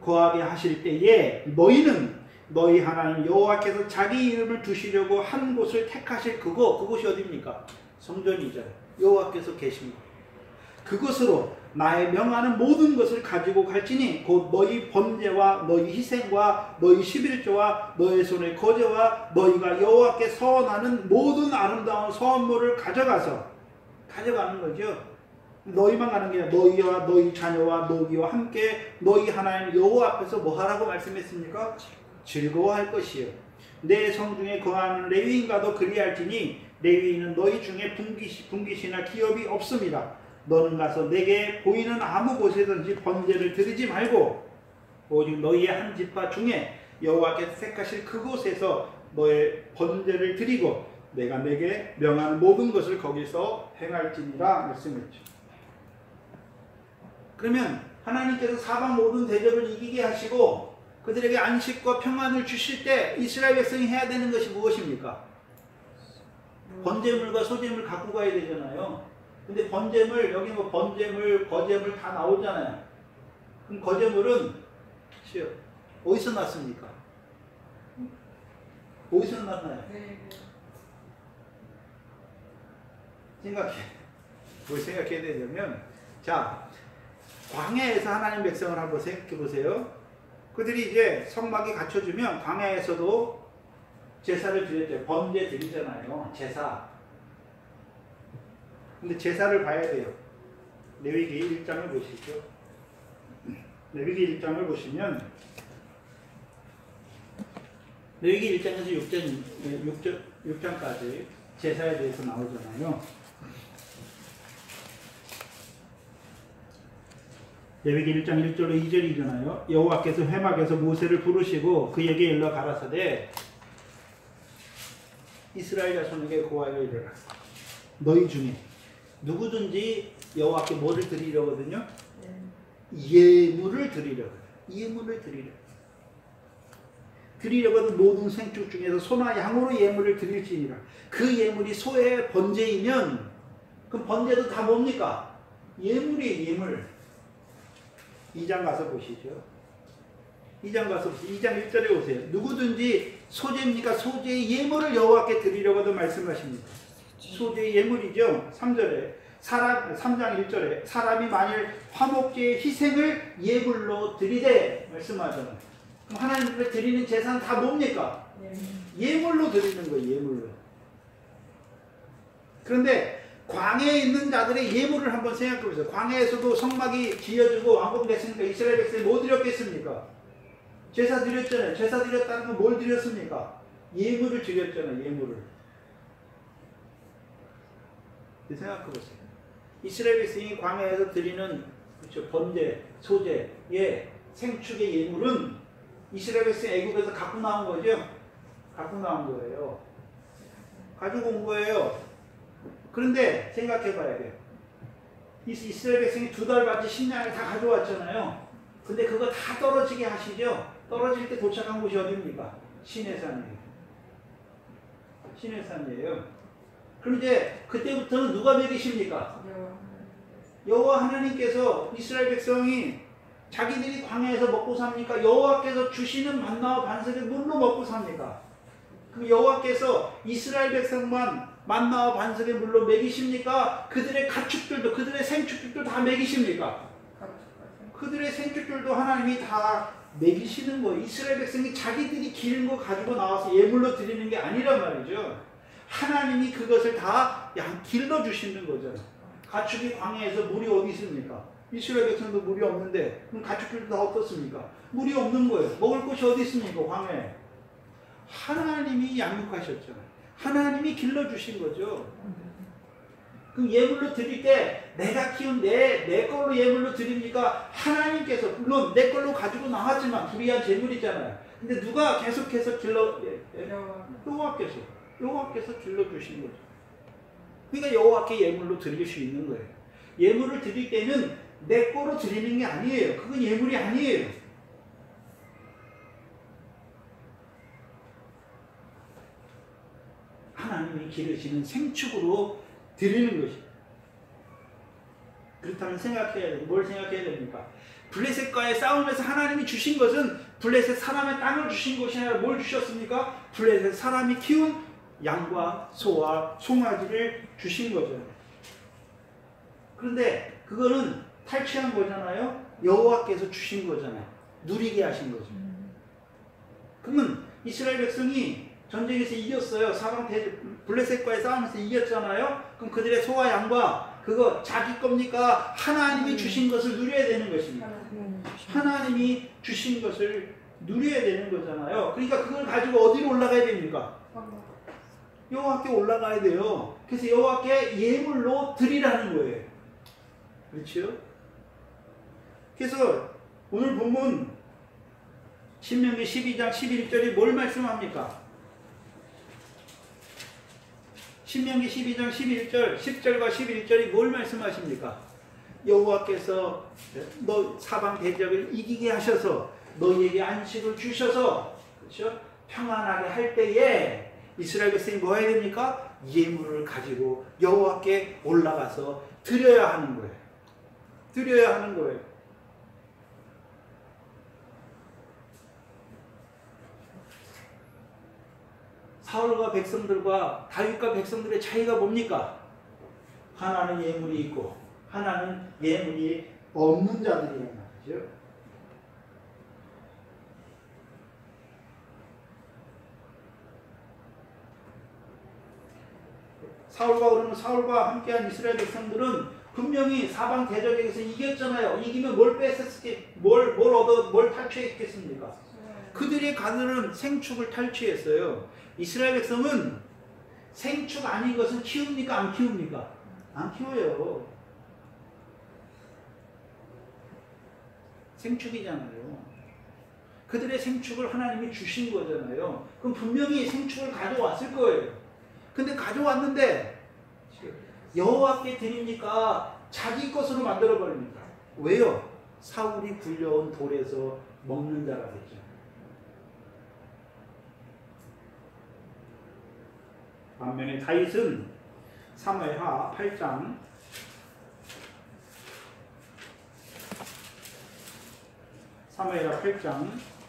거하게 하실 때에 너희는 너희 하나님 여호와께서 자기 이름을 두시려고 한 곳을 택하실 그곳이 어디입니까? 성전이죠. 여호와께서 계신 곳. 그것으로 나의 명하는 모든 것을 가지고 갈지니 곧 너희 번제와 너희 희생과 너희 11조와 너희 손의 거제와 너희가 여호와께 서원하는 모든 아름다운 선물을 가져가는 거죠. 너희만 가는 게 아니라 너희와 너희 자녀와 너희와 함께 너희 하나님 여호와 앞에서 뭐 하라고 말씀했습니까? 즐거워할 것이요. 내 성중에 거하는 레위인과도 그리할지니 레위인은 너희 중에 분깃이나 기업이 없습니다. 너는 가서 내게 보이는 아무 곳에든지 번제를 드리지 말고 오직 너희의 한 지파 중에 여호와께서 택하실 그곳에서 너의 번제를 드리고 내가 내게 명하는 모든 것을 거기서 행할지니라 말씀했죠. 그러면 하나님께서 사방 모든 대적을 이기게 하시고 그들에게 안식과 평안을 주실 때 이스라엘 백성이 해야 되는 것이 무엇입니까? 번제물과 소제물 갖고 가야 되잖아요. 근데 번제물, 여기 뭐 번제물, 거제물 다 나오잖아요. 그럼 거제물은 어디서 났습니까? 어디서 났나요? 뭘 생각해야 되냐면, 자, 광야에서 하나님 백성을 한번 생각해 보세요. 그들이 이제 성막이 갖춰주면 광야에서도 제사를 드렸죠. 번제 드리잖아요. 제사. 근데 제사를 봐야 돼요. 레위기 1장을 보시죠. 레위기 1장을 보시면 레위기 1장에서 6장까지 제사에 대해서 나오잖아요. 레위기 1장 1절로 2절이잖아요. 여호와께서 회막에서 모세를 부르시고 그에게 일러 가라사대 이스라엘 자손에게 고하여 이르라. 너희 중에 누구든지 여호와께 뭐를 드리려거든요? 예물을 드리려거든. 예물을 드리려거든. 모든 생축 중에서 소나 양으로 예물을 드릴지니라. 그 예물이 소의 번제이면 그럼 번제도 다 뭡니까? 예물이에요. 예물. 2장 가서 보시죠. 2장 1절에 오세요. 누구든지 소제입니까? 소제의 예물을 여호와께 드리려고도 말씀하십니다. 소제의 예물이죠. 3장 1절에 사람이 만일 화목제의 희생을 예물로 드리되 말씀하잖아요. 그럼 하나님께 드리는 제사는 다 뭡니까? 예물로 드리는 거예요. 예물로. 그런데 광야에 있는 자들의 예물을 한번 생각해 보세요. 광야에서도 성막이 지어지고 완공됐으니까 이스라엘 백성이 뭐 드렸겠습니까? 제사 드렸잖아요. 제사 드렸다는 건 뭘 드렸습니까? 예물을 드렸잖아요. 예물을. 생각해 보세요. 이스라엘 백성이 광야에서 드리는 그렇죠, 번제, 소제의 생축의 예물은 이스라엘 백성이 애굽에서 갖고 나온 거죠. 갖고 나온 거예요. 가지고 온 거예요. 그런데 생각해 봐야 돼요. 이스라엘 백성이 2달까지 식량을 다 가져왔잖아요. 근데 그거 다 떨어지게 하시죠. 떨어질 때 도착한 곳이 어디입니까? 시내산이에요. 시내산이에요. 그럼 이제 그때부터는 누가 먹이십니까? 여호와 하나님께서 이스라엘 백성이 자기들이 광야에서 먹고 삽니까? 여호와께서 주시는 만나와 반석의 물로 먹고 삽니까? 그럼 여호와께서 이스라엘 백성만 만나와 반석의 물로 먹이십니까? 그들의 가축들도 그들의 생축들도 다 먹이십니까? 그들의 생축들도 하나님이 다 먹이시는 거예요. 이스라엘 백성이 자기들이 기른 거 가지고 나와서 예물로 드리는 게 아니란 말이죠. 하나님이 그것을 다 길러주시는 거잖아요. 가축이 광야에서 물이 어디 있습니까? 이스라엘 백성도 물이 없는데 그럼 가축들도 다 어떻습니까? 물이 없는 거예요. 먹을 곳이 어디 있습니까? 광야에. 하나님이 양육하셨잖아요. 하나님이 길러주신 거죠. 그럼 예물로 드릴 때 내가 키운 내 걸로 예물로 드립니까? 하나님께서 물론 내 걸로 가지고 나왔지만 불의한 재물이잖아요. 근데 누가 계속해서 여호와께서 길러주신 거죠. 그러니까 여호와께 예물로 드릴 수 있는 거예요. 예물을 드릴 때는 내 거로 드리는 게 아니에요. 그건 예물이 아니에요. 하나님이 기르시는 생축으로 드리는 것이. 그렇다면 생각해야 돼요. 뭘 생각해야 됩니까? 블레셋과의 싸움에서 하나님이 주신 것은 블레셋 사람의 땅을 주신 것이 아니라 뭘 주셨습니까? 블레셋 사람이 키운 양과 소와 송아지를 주신 거죠. 그런데 그거는 탈취한 거잖아요. 여호와께서 주신 거잖아요. 누리게 하신 거죠. 그러면 이스라엘 백성이 전쟁에서 이겼어요. 사방 블레셋과의 싸움에서 이겼잖아요. 그럼 그들의 소와 양과 그거 자기 겁니까? 하나님이 주신 것을 누려야 되는 것입니다. 하나님이 주신 것을 누려야 되는 거잖아요. 그러니까 그걸 가지고 어디로 올라가야 됩니까? 여호와께 올라가야 돼요. 그래서 여호와께 예물로 드리라는 거예요. 그렇죠? 그래서 오늘 본문 신명기 12장 11절이 뭘 말씀합니까? 신명기 12장 11절 10절과 11절이 뭘 말씀하십니까? 여호와께서 너 사방 대적을 이기게 하셔서 너희에게 안식을 주셔서 그렇죠? 평안하게 할 때에 이스라엘 백성이 뭐 해야 됩니까? 예물을 가지고 여호와께 올라가서 드려야 하는 거예요. 드려야 하는 거예요. 사울과 백성들과 다윗과 백성들의 차이가 뭡니까? 하나는 예물이 있고 하나는 예물이 없는 자들이란 말이죠. 사울과 함께한 이스라엘 백성들은 분명히 사방 대적에게서 이겼잖아요. 이기면 뭘 뺏었겠, 뭘 탈취했겠습니까? 그들의 가들은 생축을 탈취했어요. 이스라엘 백성은 생축 아닌 것은 키웁니까? 안 키웁니까? 안 키워요. 생축이잖아요. 그들의 생축을 하나님이 주신 거잖아요. 그럼 분명히 생축을 가져왔을 거예요. 근데 가져왔는데 여호와께 드립니까? 자기 것으로 만들어 버립니다. 왜요? 사울이 굴려온 돌에서 먹는 자가 됐죠. 반면에 다윗은 사무엘하 8장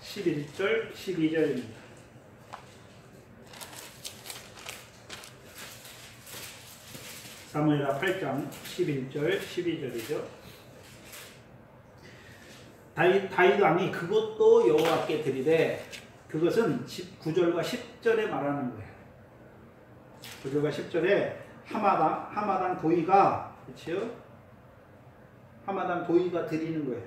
11절 12절입니다. 사무엘하 8장 11절 12절이죠. 다윗 왕이 그것도 여호와께 드리되 그것은 9절과 10절에 말하는 거예요. 9절과 10절에 하마당 도이가 그렇죠? 하마당 도이가 드리는 거예요.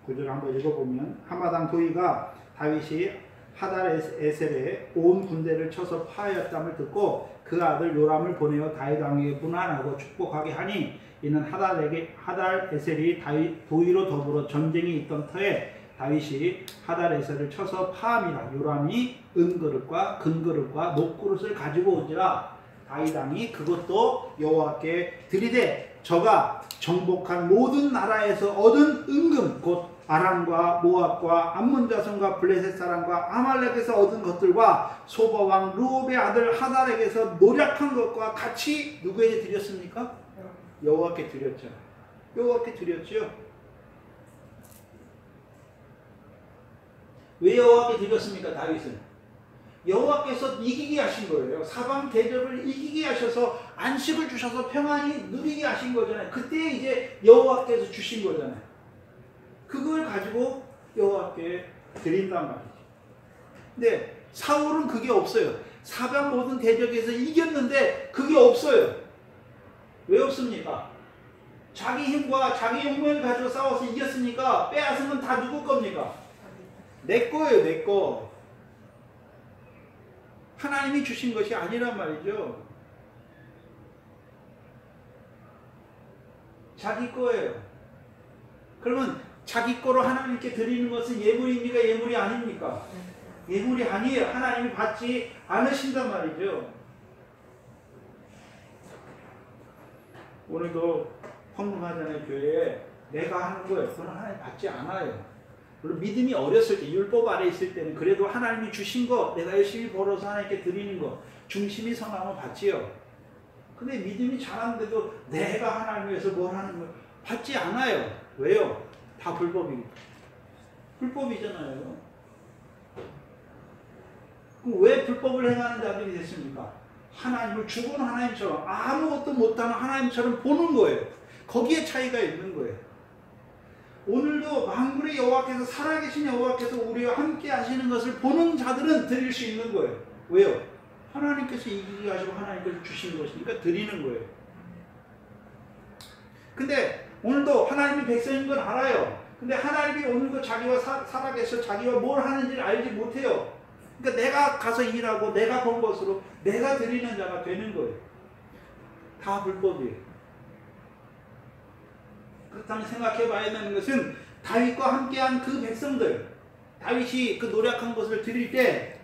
9절 한번 읽어보면 하마당 도이가 다윗이 하달에셀에 온 군대를 쳐서 파하였dam을 듣고 그 아들 요람을 보내어 다윗 왕에게 문안하고 축복하게 하니 이는 하달에셀이 도이로 더불어 전쟁이 있던 터에 다윗이 하달에셀을 쳐서 파함이라. 요람이 은그릇과 금그릇과 녹그릇을 가지고 온지라. 다윗 왕이 그것도 여호와께 드리되 저가 정복한 모든 나라에서 얻은 은금 곧 아람과 모압과 암몬 자손과 블레셋 사람과 아말렉에서 얻은 것들과 소바왕 르홉의 아들 하달에게서 노력한 것과 같이 누구에게 드렸습니까? 여호와께 드렸죠. 여호와께 드렸죠. 왜 여호와께 드렸습니까? 다윗은 여호와께서 이기게 하신 거예요. 사방 대적을 이기게 하셔서 안식을 주셔서 평안히 누리게 하신 거잖아요. 그때 이제 여호와께서 주신 거잖아요. 그걸 가지고 여호와께 드린단 말이죠. 근데 사울은 그게 없어요. 사방 모든 대적에서 이겼는데 그게 없어요. 왜 없습니까? 자기 힘과 자기 용맹을 가지고 싸워서 이겼으니까 빼앗은 건 다 누구 겁니까? 내 거예요, 내 거. 하나님이 주신 것이 아니란 말이죠. 자기 거예요. 그러면 자기 거로 하나님께 드리는 것은 예물입니까? 예물이 아닙니까? 예물이 아니에요. 하나님이 받지 않으신단 말이죠. 오늘도 헌금하잖아요. 교회에 내가 하는 거예요. 그건 하나님 받지 않아요. 물론 믿음이 어렸을 때, 율법 아래 있을 때는 그래도 하나님이 주신 거 내가 열심히 벌어서 하나님께 드리는 거 중심이 성하면 받지요. 근데 믿음이 자랐는데도 내가 하나님 위해서 뭘 하는 거 받지 않아요. 왜요? 다 불법이니까. 불법이잖아요. 그럼 왜 불법을 행하는 자들이 됐습니까? 하나님을 죽은 하나님처럼 아무것도 못하는 하나님처럼 보는 거예요. 거기에 차이가 있는 거예요. 오늘도 만군의 여호와께서 살아계신 여호와께서 우리와 함께 하시는 것을 보는 자들은 드릴 수 있는 거예요. 왜요? 하나님께서 이기게 하시고 하나님께서 주신 것이니까 드리는 거예요. 근데 오늘도 하나님이 백성인 건 알아요. 근데 하나님이 오늘도 자기와 살아계셔 자기와 뭘 하는지를 알지 못해요. 그러니까 내가 가서 일하고 내가 번 것으로 내가 드리는 자가 되는 거예요. 다 불법이에요. 그렇다면 생각해 봐야 되는 것은 다윗과 함께한 그 백성들, 다윗이 그 노력한 것을 드릴 때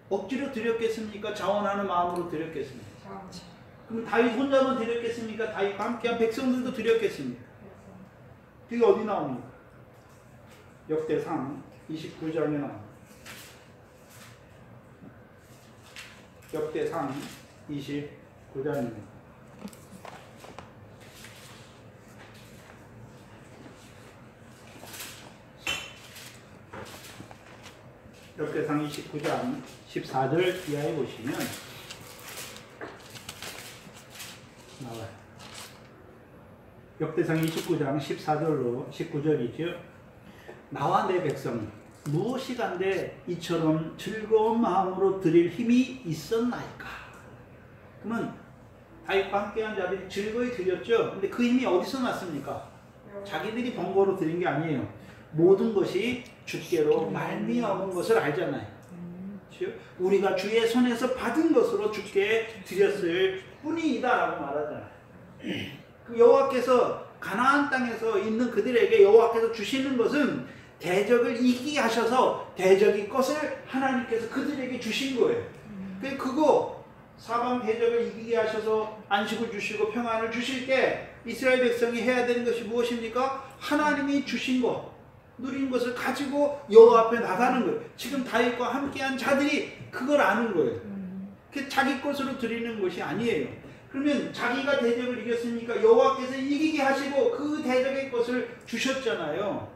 억지로 드렸겠습니까? 자원하는 마음으로 드렸겠습니까? 그럼 다윗 혼자만 드렸겠습니까? 다윗과 함께한 백성들도 드렸겠습니까? 그게 어디 나옵니까? 역대상 29장에 나옵니다. 역대상 29장입니다. 역대상 29장 14절 이하에 보시면 나와요. 역대상 29장 14절로 19절이죠. 나와 내 백성 무엇이 간데 이처럼 즐거운 마음으로 드릴 힘이 있었나이까. 그러면 다윗과 함께한 자들이 즐거이 드렸죠. 근데 그 힘이 어디서 났습니까? 자기들이 번거로 드린 게 아니에요. 모든 것이 주께로 말미암은 것을 알잖아요. 그렇죠? 우리가 주의 손에서 받은 것으로 주께 드렸을 뿐이다라고 말하잖아요. 그 여호와께서 가나안 땅에서 있는 그들에게 여호와께서 주시는 것은 대적을 이기게 하셔서 대적의 것을 하나님께서 그들에게 주신 거예요. 그거 사방 대적을 이기게 하셔서 안식을 주시고 평안을 주실 때 이스라엘 백성이 해야 되는 것이 무엇입니까? 하나님이 주신 것, 누린 것을 가지고 여호와 앞에 나가는 거예요. 지금 다윗과 함께한 자들이 그걸 아는 거예요. 그 자기 것으로 드리는 것이 아니에요. 그러면 자기가 대적을 이겼으니까 여호와께서 이기게 하시고 그 대적의 것을 주셨잖아요.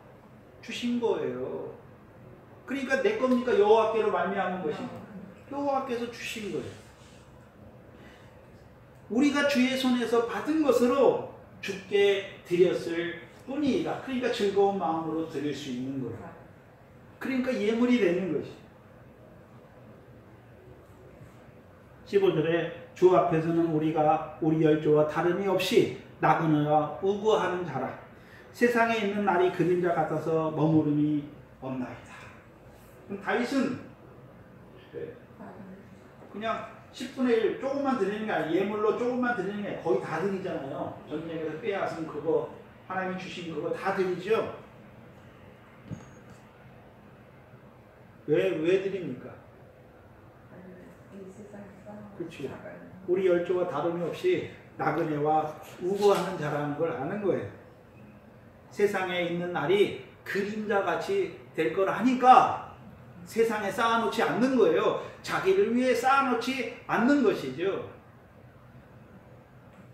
주신 거예요. 그러니까 내 겁니까? 여호와께로 말미암은 것입니다. 여호와께서 주신 거예요. 우리가 주의 손에서 받은 것으로 주께 드렸을 뿐이다. 그러니까 즐거운 마음으로 드릴 수 있는 거예요. 그러니까 예물이 되는 것이. 15절에 주 앞에서는 우리가 우리 열조와 다름이 없이 나그네와 우구하는 자라. 세상에 있는 날이 그림자 같아서 머무름이 없나이다. 그럼 다윗은 그냥 10분의 1 조금만 드리는 게 아니라 예물로 조금만 드리는 게 아니라 거의 다 드리잖아요. 전쟁에서 빼앗은 그거 하나님이 주신 그거 다 드리죠. 왜 드립니까? 그렇죠. 우리 열조와 다름이 없이 나그네와 우고하는 자라는 걸 아는 거예요. 세상에 있는 날이 그림자같이 될 걸 아니까 세상에 쌓아놓지 않는 거예요. 자기를 위해 쌓아놓지 않는 것이죠.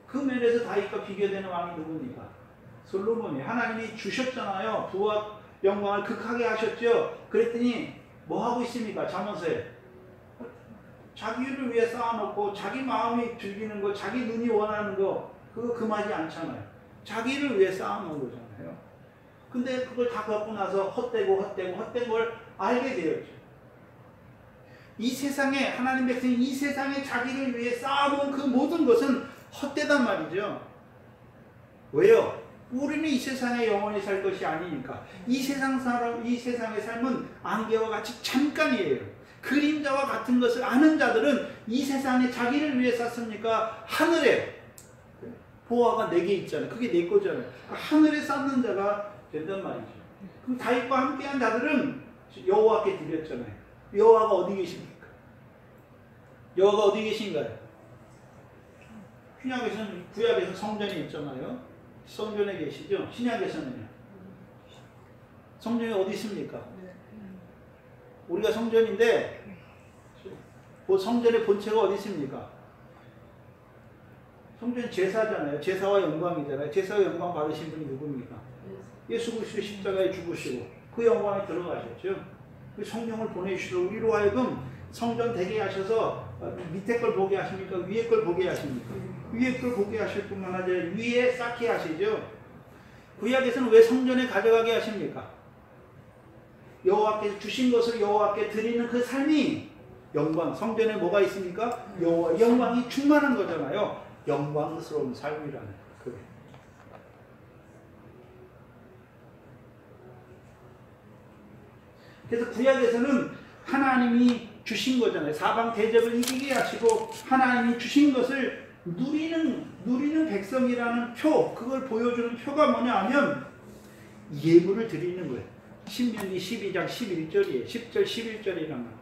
그 면에서 다윗과 비교되는 왕이 누굽니까? 솔로몬이. 하나님이 주셨잖아요. 부와 영광을 극하게 하셨죠. 그랬더니 뭐 하고 있습니까? 잠언서에 자기를 위해 쌓아놓고 자기 마음이 즐기는 거, 자기 눈이 원하는 거 그거 금하지 않잖아요. 자기를 위해 쌓아놓은 거잖아요. 근데 그걸 다 겪고 나서 헛된 걸 알게 되었죠. 이 세상에 하나님 백성이 이 세상에 자기를 위해 쌓아놓은 그 모든 것은 헛되단 말이죠. 왜요? 우리는 이 세상에 영원히 살 것이 아니니까. 이 세상의 삶은 안개와 같이 잠깐이에요. 그림자와 같은 것을 아는 자들은 이 세상에 자기를 위해 쌓습니까? 하늘에 보화가 4개 있잖아요. 그게 내 거잖아요. 하늘에 쌓는 자가 된단 말이죠. 그럼 다윗과 함께한 자들은 여호와께 드렸잖아요. 여호와가 어디 계십니까? 여호와가 어디 계신가요? 구약에서는 성전이 있잖아요. 성전에 계시죠. 신약에서는요. 성전이 어디 있습니까? 우리가 성전인데 그 성전의 본체가 어디 있습니까? 성전이 제사잖아요. 제사와 영광이잖아요. 제사와 영광 받으신 분이 누굽니까? 예수 그리스도 십자가에 죽으시고 그 영광에 들어가셨죠. 그 성령을 보내주시고 우리로 하여금 성전 되게 하셔서 밑에 걸 보게 하십니까? 위에 걸 보게 하십니까? 위에 걸 보게 하실 뿐만 아니라 위에 쌓게 하시죠. 구약에서는 왜 성전에 가져가게 하십니까? 여호와께서 주신 것을 여호와께 드리는 그 삶이 영광. 성전에 뭐가 있습니까? 여호와 영광이 충만한 거잖아요. 영광스러운 삶이라는 그. 그래서 구약에서는 하나님이 주신 거잖아요. 사방 대적을 이기게 하시고 하나님이 주신 것을 누리는 백성이라는 표, 그걸 보여주는 표가 뭐냐 하면 예물을 드리는 거예요. 신명기 12장 11절이에요. 10절 11절이란 말이에요.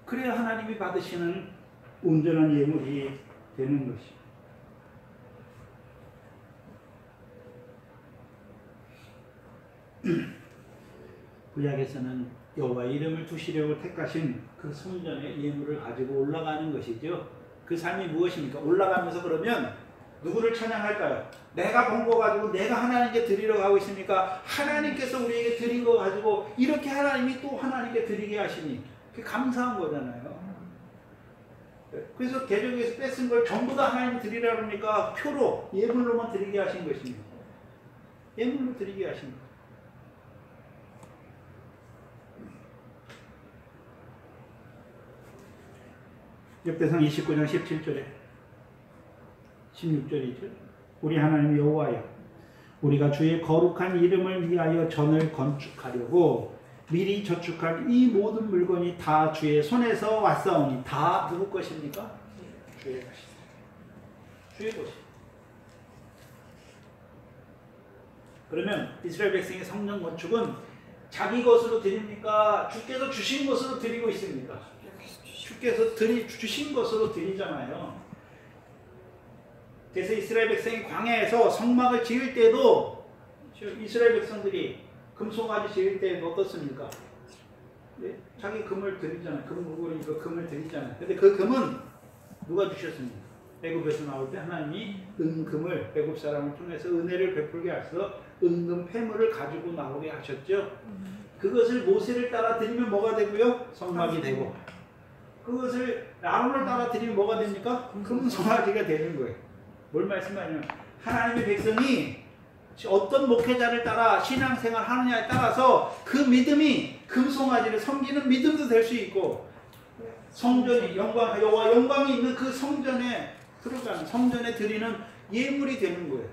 그래야 하나님이 받으시는 온전한 예물이 되는 것이죠. 구약에서는 여호와 이름을 두시려고 택하신 그 성전의 예물을 가지고 올라가는 것이죠. 그 삶이 무엇입니까? 올라가면서 그러면 누구를 찬양할까요? 내가 본 거 가지고 내가 하나님께 드리러 가고 있으니까 하나님께서 우리에게 드린 거 가지고 이렇게 하나님이 또 하나님께 드리게 하시니 그게 감사한 거잖아요. 그래서 계적에서 뺏은 걸 전부 다 하나님 드리라 그러니까 표로 예물로만 드리게 하신 것입니다. 예물로 드리게 하신 것. 역대상 29장 17절에 16절이죠. 우리 하나님 여호와여, 우리가 주의 거룩한 이름을 위하여 전을 건축하려고 미리 저축한 이 모든 물건이 다 주의 손에서 왔사오니. 다 누구 것입니까? 주의 것이다. 주의 것이. 그러면 이스라엘 백성의 성전 건축은 자기 것으로 드립니까? 주께서 주신 것으로 드리고 있습니까? 주께서 주신 것으로 드리잖아요. 그래서 이스라엘 백성이 광야에서 성막을 지을 때도 이스라엘 백성들이 금송아지 지을 때도 어떻습니까? 네? 자기 금을 드리잖아요. 금구걸이니까 금을 드리잖아요. 근데 그 금은 누가 주셨습니까? 애굽에서 나올 때 하나님이 은금을 애굽 사람을 통해서 은혜를 베풀게 하셔서 은금 폐물을 가지고 나오게 하셨죠. 그것을 모세를 따라 드리면 뭐가 되고요? 성막이 되고. 그것을 아론을 따라 드리면 뭐가 됩니까? 금송아지가 되는 거예요. 뭘 말씀하냐면 하나님의 백성이 어떤 목회자를 따라 신앙생활 하느냐에 따라서 그 믿음이 금송아지를 섬기는 믿음도 될 수 있고, 성전이 여호와 영광이 있는 그 성전에 들어가는 성전에 드리는 예물이 되는 거예요.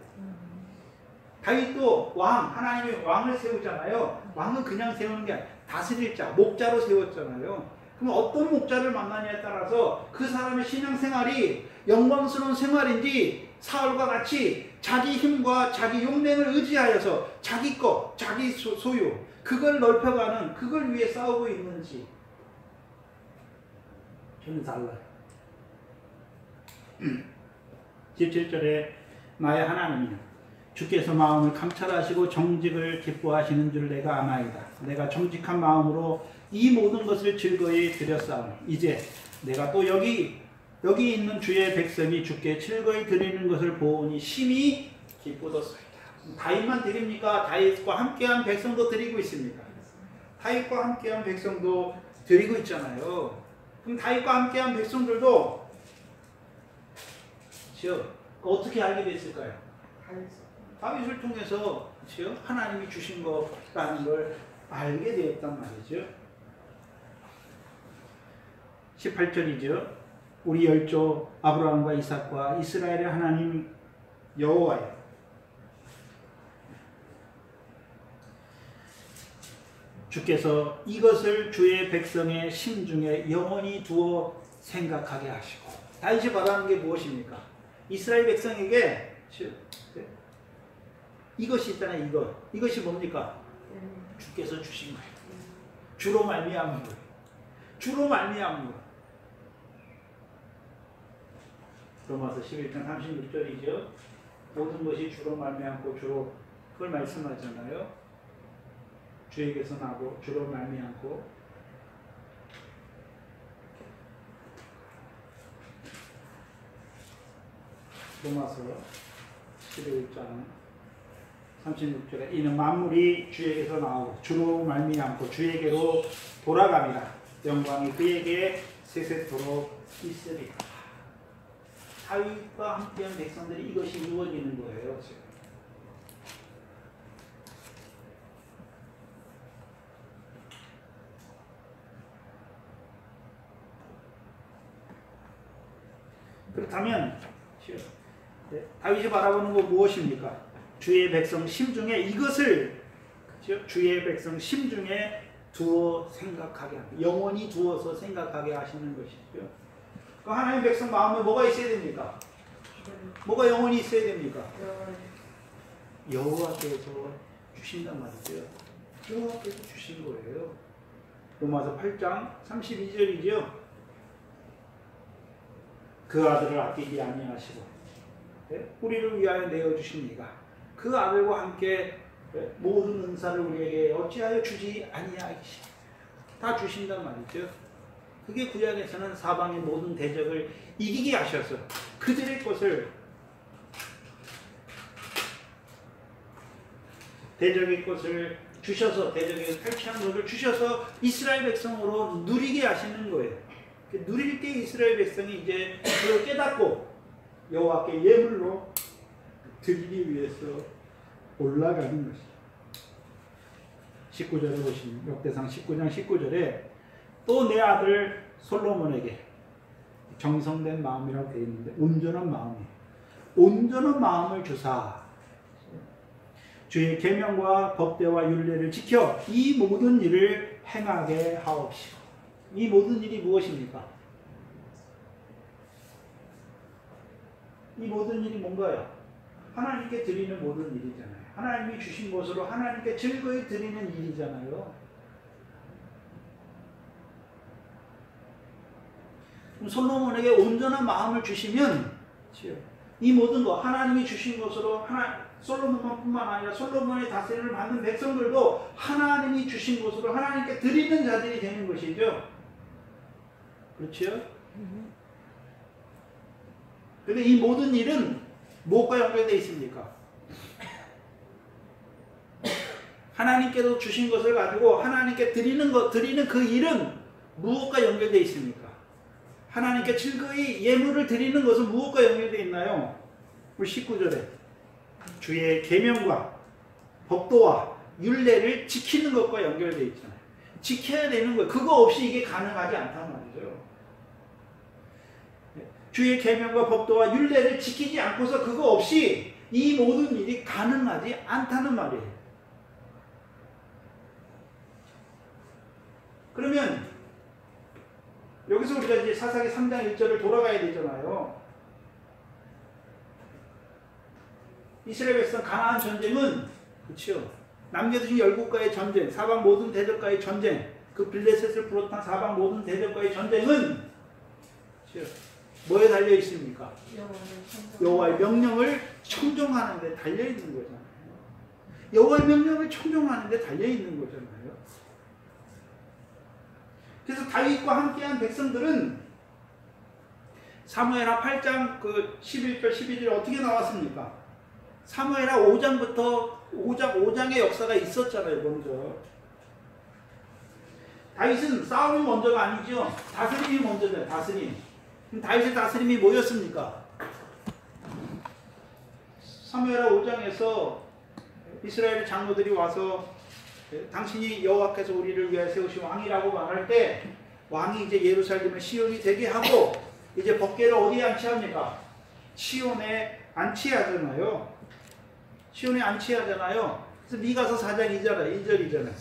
다윗도 하나님이 왕을 세우잖아요. 왕은 그냥 세우는 게 아니라 다스릴 자, 목자로 세웠잖아요. 그럼 어떤 목자를 만나냐에 따라서 그 사람의 신앙생활이 영광스러운 생활인지 사울과 같이 자기 힘과 자기 용맹을 의지하여서 자기 것, 자기 소유, 그걸 넓혀가는, 그걸 위해 싸우고 있는지 저는 달라요. 17절에 나의 하나님이여, 주께서 마음을 감찰하시고 정직을 기뻐하시는 줄 내가 아나이다. 내가 정직한 마음으로 이 모든 것을 즐거이 드렸사오니 이제 내가 또 여기 있는 주의 백성이 주께 즐거이 드리는 것을 보니 심히 기쁘도소이다. 다윗만 드립니까? 다윗과 함께한 백성도 드리고 있습니다. 다윗과 함께한 백성도 드리고 있잖아요. 그럼 다윗과 함께한 백성들도 어떻게 알게 됐을까요? 다윗을 통해서 하나님이 주신 거라는 걸 알게 되었단 말이죠. 18절이죠. 우리 열조 아브라함과 이삭과 이스라엘의 하나님 여호와여, 주께서 이것을 주의 백성의 심중에 영원히 두어 생각하게 하시고. 다윗이 바라는 게 무엇입니까? 이스라엘 백성에게 이것이 있잖아요. 이것이 뭡니까? 주께서 주신 거예요. 주로 말미암은 거예요. 주로 말미암은 거예요. 로마서 11장 36절이죠. 모든 것이 주로 말미암고 주로, 그걸 말씀하잖아요. 주에게서 나고 주로 말미암고. 로마서 11장 36절에 이는 만물이 주에게서 나오고 주로 말미암고 주에게로 돌아갑니다. 영광이 그에게 세세토록 있으리라. 다윗과 함께한 백성들이 이것이 이루어지는 거예요. 그렇다면 다윗이 바라보는 건 무엇입니까? 주의 백성 심중에 이것을 주의 백성 심중에 두어 생각하게 합니다. 영원히 두어서 생각하게 하시는 것이죠. 그 하나님 백성 마음에 뭐가 있어야 됩니까? 뭐가 영원히 있어야 됩니까? 여호와께서 주신단 말이죠. 여호와께서 주신 거예요. 로마서 8장 32절이죠. 그 아들을 아끼지 아니하시고 우리를 위하여 내어주신 이가 그 아들과 함께 모든 은사를 우리에게 어찌하여 주지 아니하시고 다 주신단 말이죠. 그게 구약에서는 사방의 모든 대적을 이기게 하셔서 그들의 것을 대적의 것을 주셔서 대적의 탈취한 것을 주셔서 이스라엘 백성으로 누리게 하시는 거예요. 누릴 때 이스라엘 백성이 이제 그걸 깨닫고 여호와께 예물로 드리기 위해서 올라가는 것이죠. 19절에 보시면 역대상 19장 19절에 또 내 아들 솔로몬에게 정성된 마음이라고 되어 있는데 온전한 마음을 주사 주의 계명과 법대와 율례를 지켜 이 모든 일을 행하게 하옵시고. 이 모든 일이 무엇입니까? 이 모든 일이 뭔가요? 하나님께 드리는 모든 일이잖아요. 하나님이 주신 것으로 하나님께 즐거이 드리는 일이잖아요. 그럼 솔로몬에게 온전한 마음을 주시면 이 모든 것 하나님이 주신 것으로 솔로몬뿐만 아니라 솔로몬의 다스림을 받는 백성들도 하나님이 주신 것으로 하나님께 드리는 자들이 되는 것이죠. 그렇죠? 근데 이 모든 일은 무엇과 연결되어 있습니까? 하나님께도 주신 것을 가지고 하나님께 드리는 그 일은 무엇과 연결되어 있습니까? 하나님께 즐거이 예물을 드리는 것은 무엇과 연결되어 있나요? 우리 19절에 주의 계명과 법도와 율례를 지키는 것과 연결되어 있잖아요. 지켜야 되는 거예요. 그거 없이 이게 가능하지 않단 말이죠. 주의 계명과 법도와 율례를 지키지 않고서 그거 없이 이 모든 일이 가능하지 않다는 말이에요. 그러면 여기서 우리가 이제 사사기 3장 1절을 돌아가야 되잖아요. 이스라엘 백성 가나안 전쟁은 그렇죠. 남겨두신 10국가의 전쟁, 사방 모든 대적과의 전쟁, 그 블레셋을 비롯한 사방 모든 대적과의 전쟁은 그렇죠. 뭐에 달려 있습니까? 여호와의 명령을 청종하는 데 달려 있는 거잖아요. 여호와의 명령을 청종하는 데 달려 있는 거잖아요. 그래서 다윗과 함께한 백성들은 사무엘하 8장 그 11절 12절 어떻게 나왔습니까? 사무엘하 5장부터 5장의 역사가 있었잖아요. 먼저 다윗은 싸움이 먼저가 아니죠. 다스림이 먼저잖아요. 다스림. 그럼 다윗의 다스림이 뭐였습니까? 사무엘하 5장에서 이스라엘 장로들이 와서 당신이 여호와께서 우리를 위하여 세우신 왕이라고 말할 때 왕이 이제 예루살렘의 시온이 되게 하고 이제 법궤를 어디에 안치합니까? 시온에 안치하잖아요. 시온에 안치하잖아요. 그래서 미가서 4장 2절이잖아요.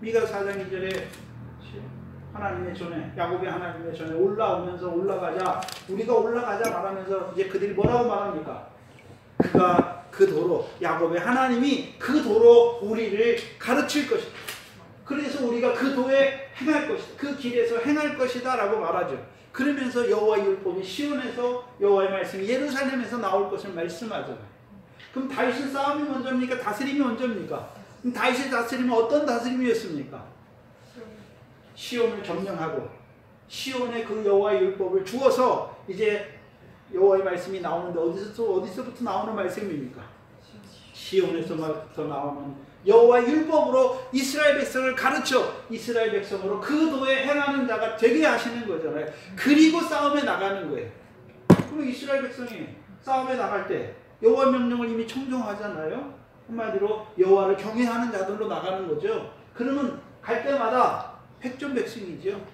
미가서 4장 2절에 하나님의 전에 야곱의 하나님의 전에 올라오면서 올라가자 우리가 올라가자 말하면서 이제 그들이 뭐라고 말합니까? 그가 그 도로 야곱의 하나님이 그 도로 우리를 가르칠 것이다. 그래서 우리가 그 도에 행할 것이다. 그 길에서 행할 것이다 라고 말하죠. 그러면서 여호와의 율법이 시온에서 여호와의 말씀이 예루살렘에서 나올 것을 말씀하잖아요. 그럼 다윗의 싸움이 먼저입니까? 다스림이 먼저입니까? 그럼 다윗의 다스림은 어떤 다스림이었습니까? 시온을 점령하고 시온에 그 여호와의 율법을 주어서 이제 여호와의 말씀이 나오는데 어디서부터 나오는 말씀입니까? 시온에서부터 나오는 여호와의 율법으로 이스라엘 백성을 가르쳐 이스라엘 백성으로 그 도에 행하는 자가 되게 하시는 거잖아요. 그리고 싸움에 나가는 거예요. 그럼 이스라엘 백성이 싸움에 나갈 때 여호와 명령을 이미 청종하잖아요. 한마디로 여호와를 경외하는 자들로 나가는 거죠. 그러면 갈 때마다 백전 백승이죠.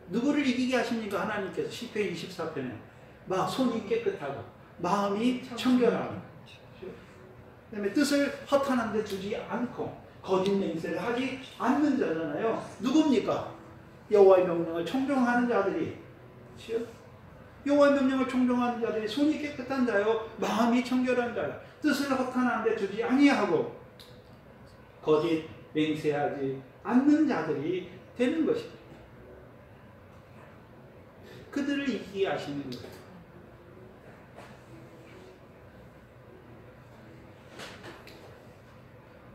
누구를 이기게 하십니까? 하나님께서 시편 24편에 막 손이 깨끗하고 마음이 청결하고 그다음에 뜻을 허탄한 데 두지 않고 거짓 맹세를 하지 않는 자잖아요. 누굽니까? 여호와의 명령을 청종하는 자들이 여호와의 명령을 청종하는 자들이 손이 깨끗한 자요 마음이 청결한 자요 뜻을 허탄한 데 두지 아니하고 거짓 맹세하지 않는 자들이 되는 것입니다. 그들을 이기게 하시는 거예요.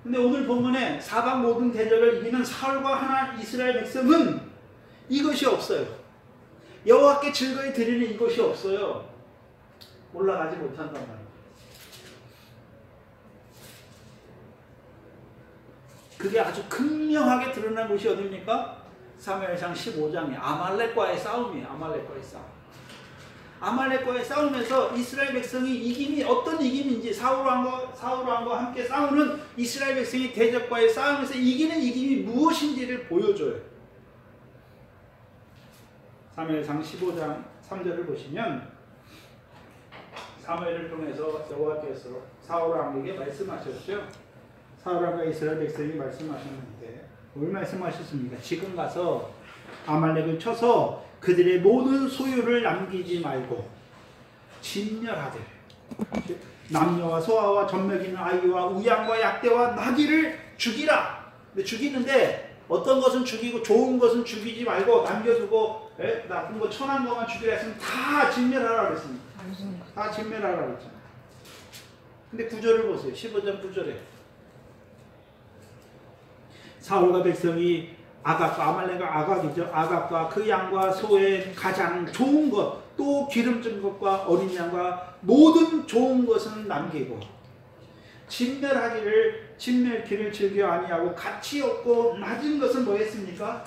근데 오늘 본문에 사방 모든 대적을 이기는 사울과 하나 이스라엘 백성은 이것이 없어요. 여호와께 즐거이 드리는 이것이 없어요. 올라가지 못한단 말이에요. 그게 아주 극명하게 드러난 곳이 어디입니까? 사무엘상 15장에 아말렉과의 싸움이에요. 아말렉과의 싸움. 아말렉과의 싸움에서 이스라엘 백성이 이김이 어떤 이김인지 사울왕과 함께 싸우는 이스라엘 백성이 대적과의 싸움에서 이기는 이김이 무엇인지를 보여줘요. 사무엘상 15장 3절을 보시면 사무엘을 통해서 여호와께서 사울왕에게 말씀하셨죠. 사울왕과 이스라엘 백성이 말씀하셨는데 뭘 말씀하셨습니까? 지금 가서 아말렉을 쳐서 그들의 모든 소유를 남기지 말고 진멸하되 남녀와 소아와 젖먹 있는 아이와 우양과 약대와 나귀를 죽이라. 근데 죽이는데 어떤 것은 죽이고 좋은 것은 죽이지 말고 남겨두고 나쁜 거 천한 것만 죽이라 했으면 다 진멸하라 그랬습니다. 다 진멸하라 그랬잖아요. 근데 구절을 보세요. 15절 9절에 사울과 백성이 아각과 아말렉과 아각이죠. 아각과 그 양과 소의 가장 좋은 것, 또 기름진 것과 어린 양과 모든 좋은 것은 남기고 진멸기를 즐겨 아니하고 가치 없고 낮은 것은 뭐 했습니까?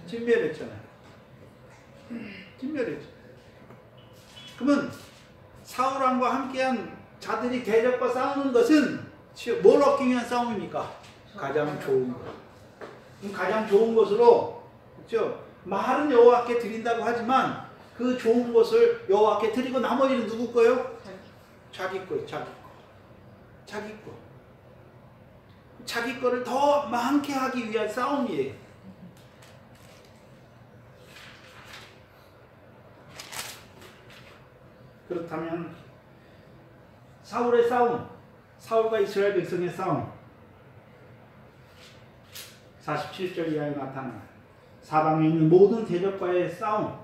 진멸했잖아요. 진멸했죠. 그러면 사울왕과 함께한 자들이 대적과 싸우는 것은 뭘 얻기 위한 싸움입니까? 가장 좋은 것. 가장 좋은 것으로 그렇죠? 말은 여호와께 드린다고 하지만 그 좋은 것을 여호와께 드리고 나머지는 누구 거요? 자기 거예요. 자기 거. 자기 거를 더 많게 하기 위한 싸움이에요. 그렇다면 사울의 싸움, 사울과 이스라엘 백성의 싸움 47절 이하에 나타나는 사방에 있는 모든 대적과의 싸움.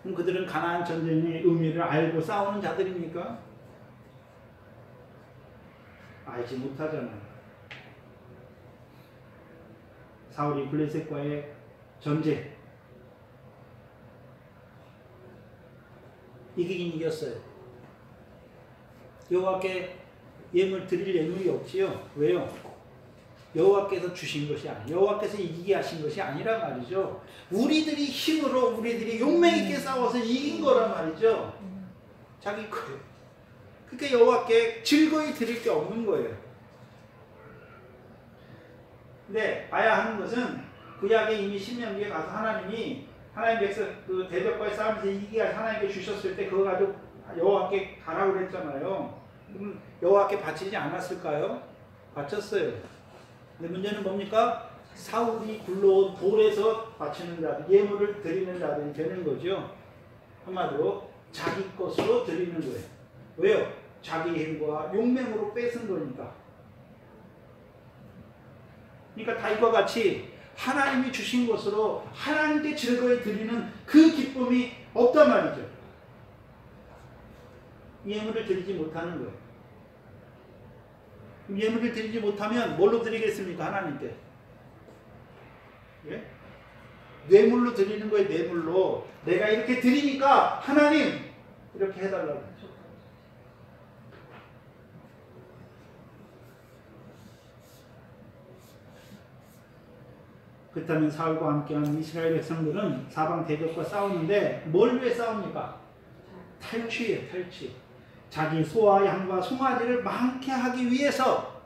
그럼 그들은 가나안 전쟁의 의미를 알고 싸우는 자들입니까? 알지 못하잖아요. 사울이 블레셋과의 전쟁 이기긴 이겼어요. 여호와께 예물 드릴 예물이 없지요. 왜요? 여호와께서 주신 것이 아니에요. 여호와께서 이기게 하신 것이 아니란 말이죠. 우리들이 힘으로 우리들이 용맹 있게 싸워서 이긴 거란 말이죠. 자기 거예요. 그러니까 여호와께 즐거이 드릴 게 없는 거예요. 근데 봐야 하는 것은 구약에 이미 신명기에 가서 하나님 백성 그 대적과의 싸움에서 이기게 하나님께 주셨을 때 그거 가지고 여호와께 가라고 그랬잖아요. 그럼 여호와께 바치지 않았을까요? 바쳤어요. 근데 문제는 뭡니까? 사울이 굴러온 돌에서 바치는 자들, 예물을 드리는 자들이 되는 거죠. 한마디로 자기 것으로 드리는 거예요. 왜요? 자기 힘과 용맹으로 뺏은 거니까. 그러니까 다윗과 같이 하나님이 주신 것으로 하나님께 즐거이 드리는 그 기쁨이 없단 말이죠. 예물을 드리지 못하는 거예요. 예물을 드리지 못하면 뭘로 드리겠습니까? 하나님께. 예? 뇌물로 드리는 거예요. 뇌물로. 내가 이렇게 드리니까 하나님 이렇게 해달라고. 그렇다면 사울과 함께한 이스라엘 백성들은 사방 대적과 싸우는데 뭘 위해 싸웁니까? 탈취예요, 탈취. 자기 소와 양과 송아지를 많게 하기 위해서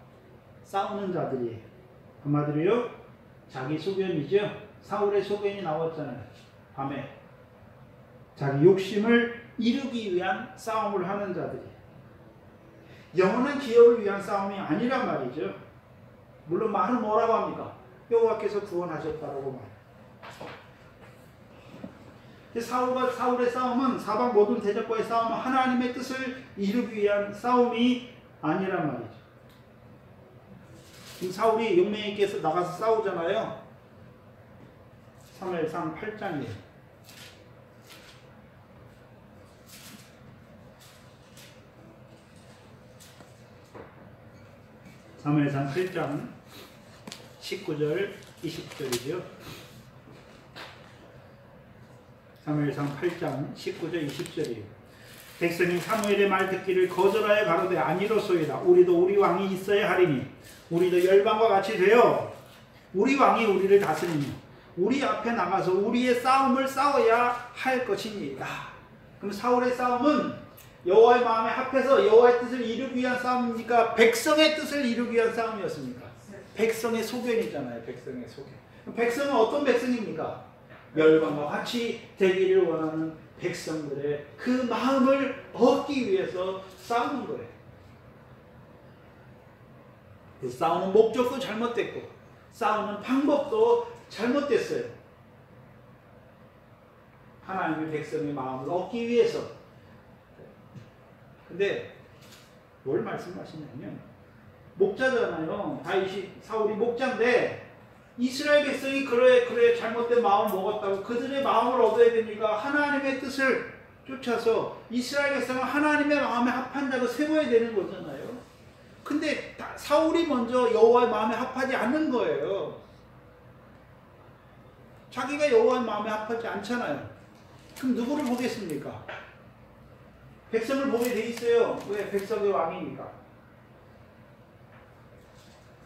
싸우는 자들이에요. 한마디로요, 자기 소견이죠. 사울의 소견이 나왔잖아요. 밤에 자기 욕심을 이루기 위한 싸움을 하는 자들이에요. 영원한 기업을 위한 싸움이 아니란 말이죠. 물론 말은 뭐라고 합니까? 여호와께서 구원하셨다라고 말해요. 사울의 싸움은 사방 모든 대적과의 싸움은 하나님의 뜻을 이루기 위한 싸움이 아니란 말이죠. 지금 사울이 용맹에게서 나가서 싸우잖아요. 사무엘상 8장이에요. 사무엘상 8장 19절 20절이죠. 사무엘상 8장 19절 20절이에요. 백성이 사무엘의 말 듣기를 거절하여 가로되 아니로소이다. 우리도 우리 왕이 있어야 하리니 우리도 열방과 같이 되어 우리 왕이 우리를 다스리니 우리 앞에 나가서 우리의 싸움을 싸워야 할 것이니이다. 그럼 사울의 싸움은 여호와의 마음에 합해서 여호와의 뜻을 이루기 위한 싸움입니까? 백성의 뜻을 이루기 위한 싸움이었습니까? 백성의 소견이잖아요. 백성의 소견. 백성은 어떤 백성입니까? 열방과 같이 되기를 원하는 백성들의 그 마음을 얻기 위해서 싸우는 거예요. 그 싸우는 목적도 잘못됐고 싸우는 방법도 잘못됐어요. 하나님의 백성의 마음을 얻기 위해서. 근데 뭘 말씀하시냐면 목자잖아요. 다윗이 사울이 목자인데 이스라엘 백성이 그래 잘못된 마음을 먹었다고 그들의 마음을 얻어야 됩니까? 하나님의 뜻을 쫓아서 이스라엘 백성은 하나님의 마음에 합한 자로 세워야 되는 거잖아요. 근데 사울이 먼저 여호와의 마음에 합하지 않는 거예요. 자기가 여호와의 마음에 합하지 않잖아요. 그럼 누구를 보겠습니까? 백성을 보게 돼 있어요. 왜? 백성의 왕이니까.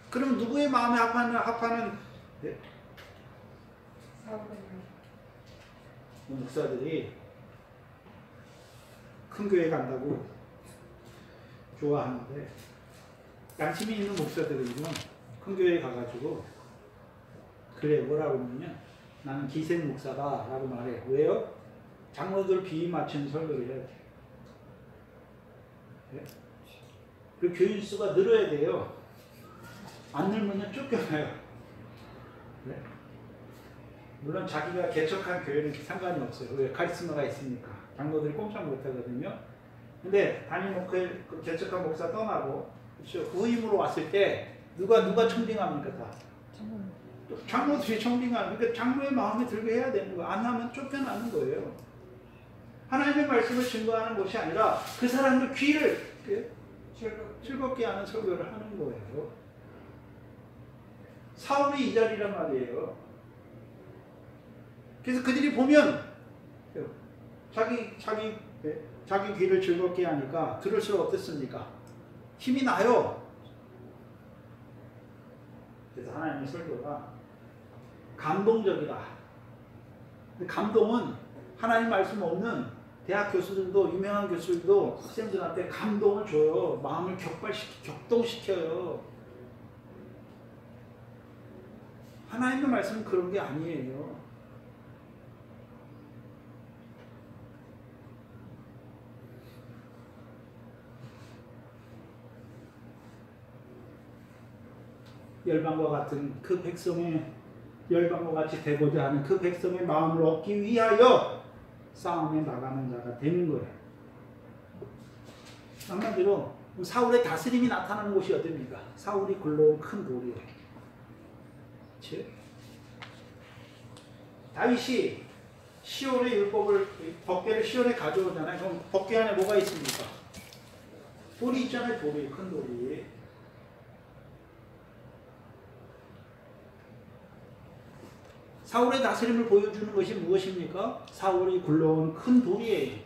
그럼 누구의 마음에 합하는 네? 목사들이 큰 교회 간다고 좋아하는데 양심이 있는 목사들은요 큰 교회에 가가지고 그래 뭐라고 하냐면 나는 기생 목사다 라고 말해. 왜요? 장로들 비위 맞춘 설교를 해야 돼. 그 교인 수가 늘어야 돼요. 안 늘면 쫓겨나요. 네? 물론 자기가 개척한 교회는 상관이 없어요. 왜? 카리스마가 있으니까. 장로들이 꼼짝 못하거든요. 근데 담임 목회 개척한 목사 떠나고 그렇죠? 후임으로 왔을 때 누가 청빙합니까? 다 장로들이 청빙하는. 그러니까 장로의 마음에 들게 해야 되는 거예요. 안 하면 쫓겨나는 거예요. 하나님의 말씀을 증거하는 것이 아니라 그 사람들 귀를 즐겁게 하는 설교를 하는 거예요. 사울이 이 자리란 말이에요. 그래서 그들이 보면 자기 귀를 즐겁게 하니까 들을수록 어떻습니까? 힘이 나요. 그래서 하나님의 설교가 감동적이다. 감동은 하나님 말씀 없는 대학 교수들도 유명한 교수들도 학생들한테 감동을 줘요. 마음을 격동시켜요. 하나님의 말씀은 그런 게 아니에요. 열방과 같은 그 백성의 열방과 같이 되고자 하는 그 백성의 마음을 얻기 위하여 싸움에 나가는 자가 되는 거예요. 한마디로 사울의 다스림이 나타나는 곳이 어딥니까? 사울이 굴러온 큰 돌이에요. 그치? 다윗이 시온의 율법을 법궤를 시온에 가져오잖아요. 그럼 법궤 안에 뭐가 있습니까? 돌이 있잖아요. 돌이, 큰 돌이. 사울의 다스림을 보여주는 것이 무엇입니까? 사울이 굴러온 큰 돌이에요.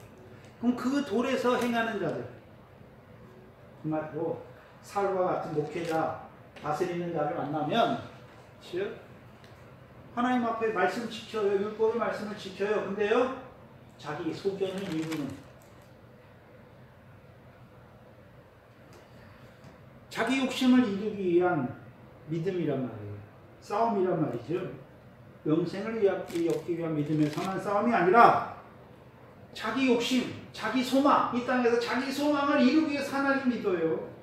그럼 그 돌에서 행하는 자들, 한마디로 사울과 같은 목회자, 다스리는 자를 만나면 하나님 앞에 말씀 지켜요. 율법의 말씀을 지켜요. 근데요, 자기 소견을 이루는, 자기 욕심을 이루기 위한 믿음이란 말이에요. 싸움이란 말이죠. 영생을 얻기 위한 믿음의 선한 싸움이 아니라 자기 욕심, 자기 소망, 이 땅에서 자기 소망을 이루기 위해서 하나님 믿어요.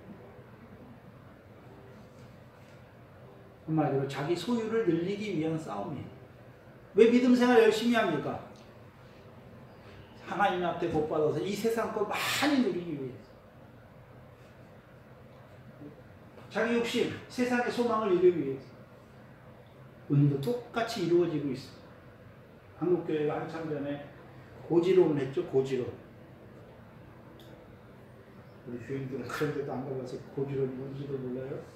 한마디로 자기 소유를 늘리기 위한 싸움이에요. 왜 믿음 생활 열심히 합니까? 하나님 앞에 복 받아서 이 세상 걸 많이 누리기 위해서. 자기 욕심, 세상의 소망을 이루기 위해서. 오늘도 똑같이 이루어지고 있어. 한국교회가 한참 전에 고지론을 했죠. 고지론. 우리 교인들은 그런 데도 안 가봐서 고지론이 뭔지도 몰라요.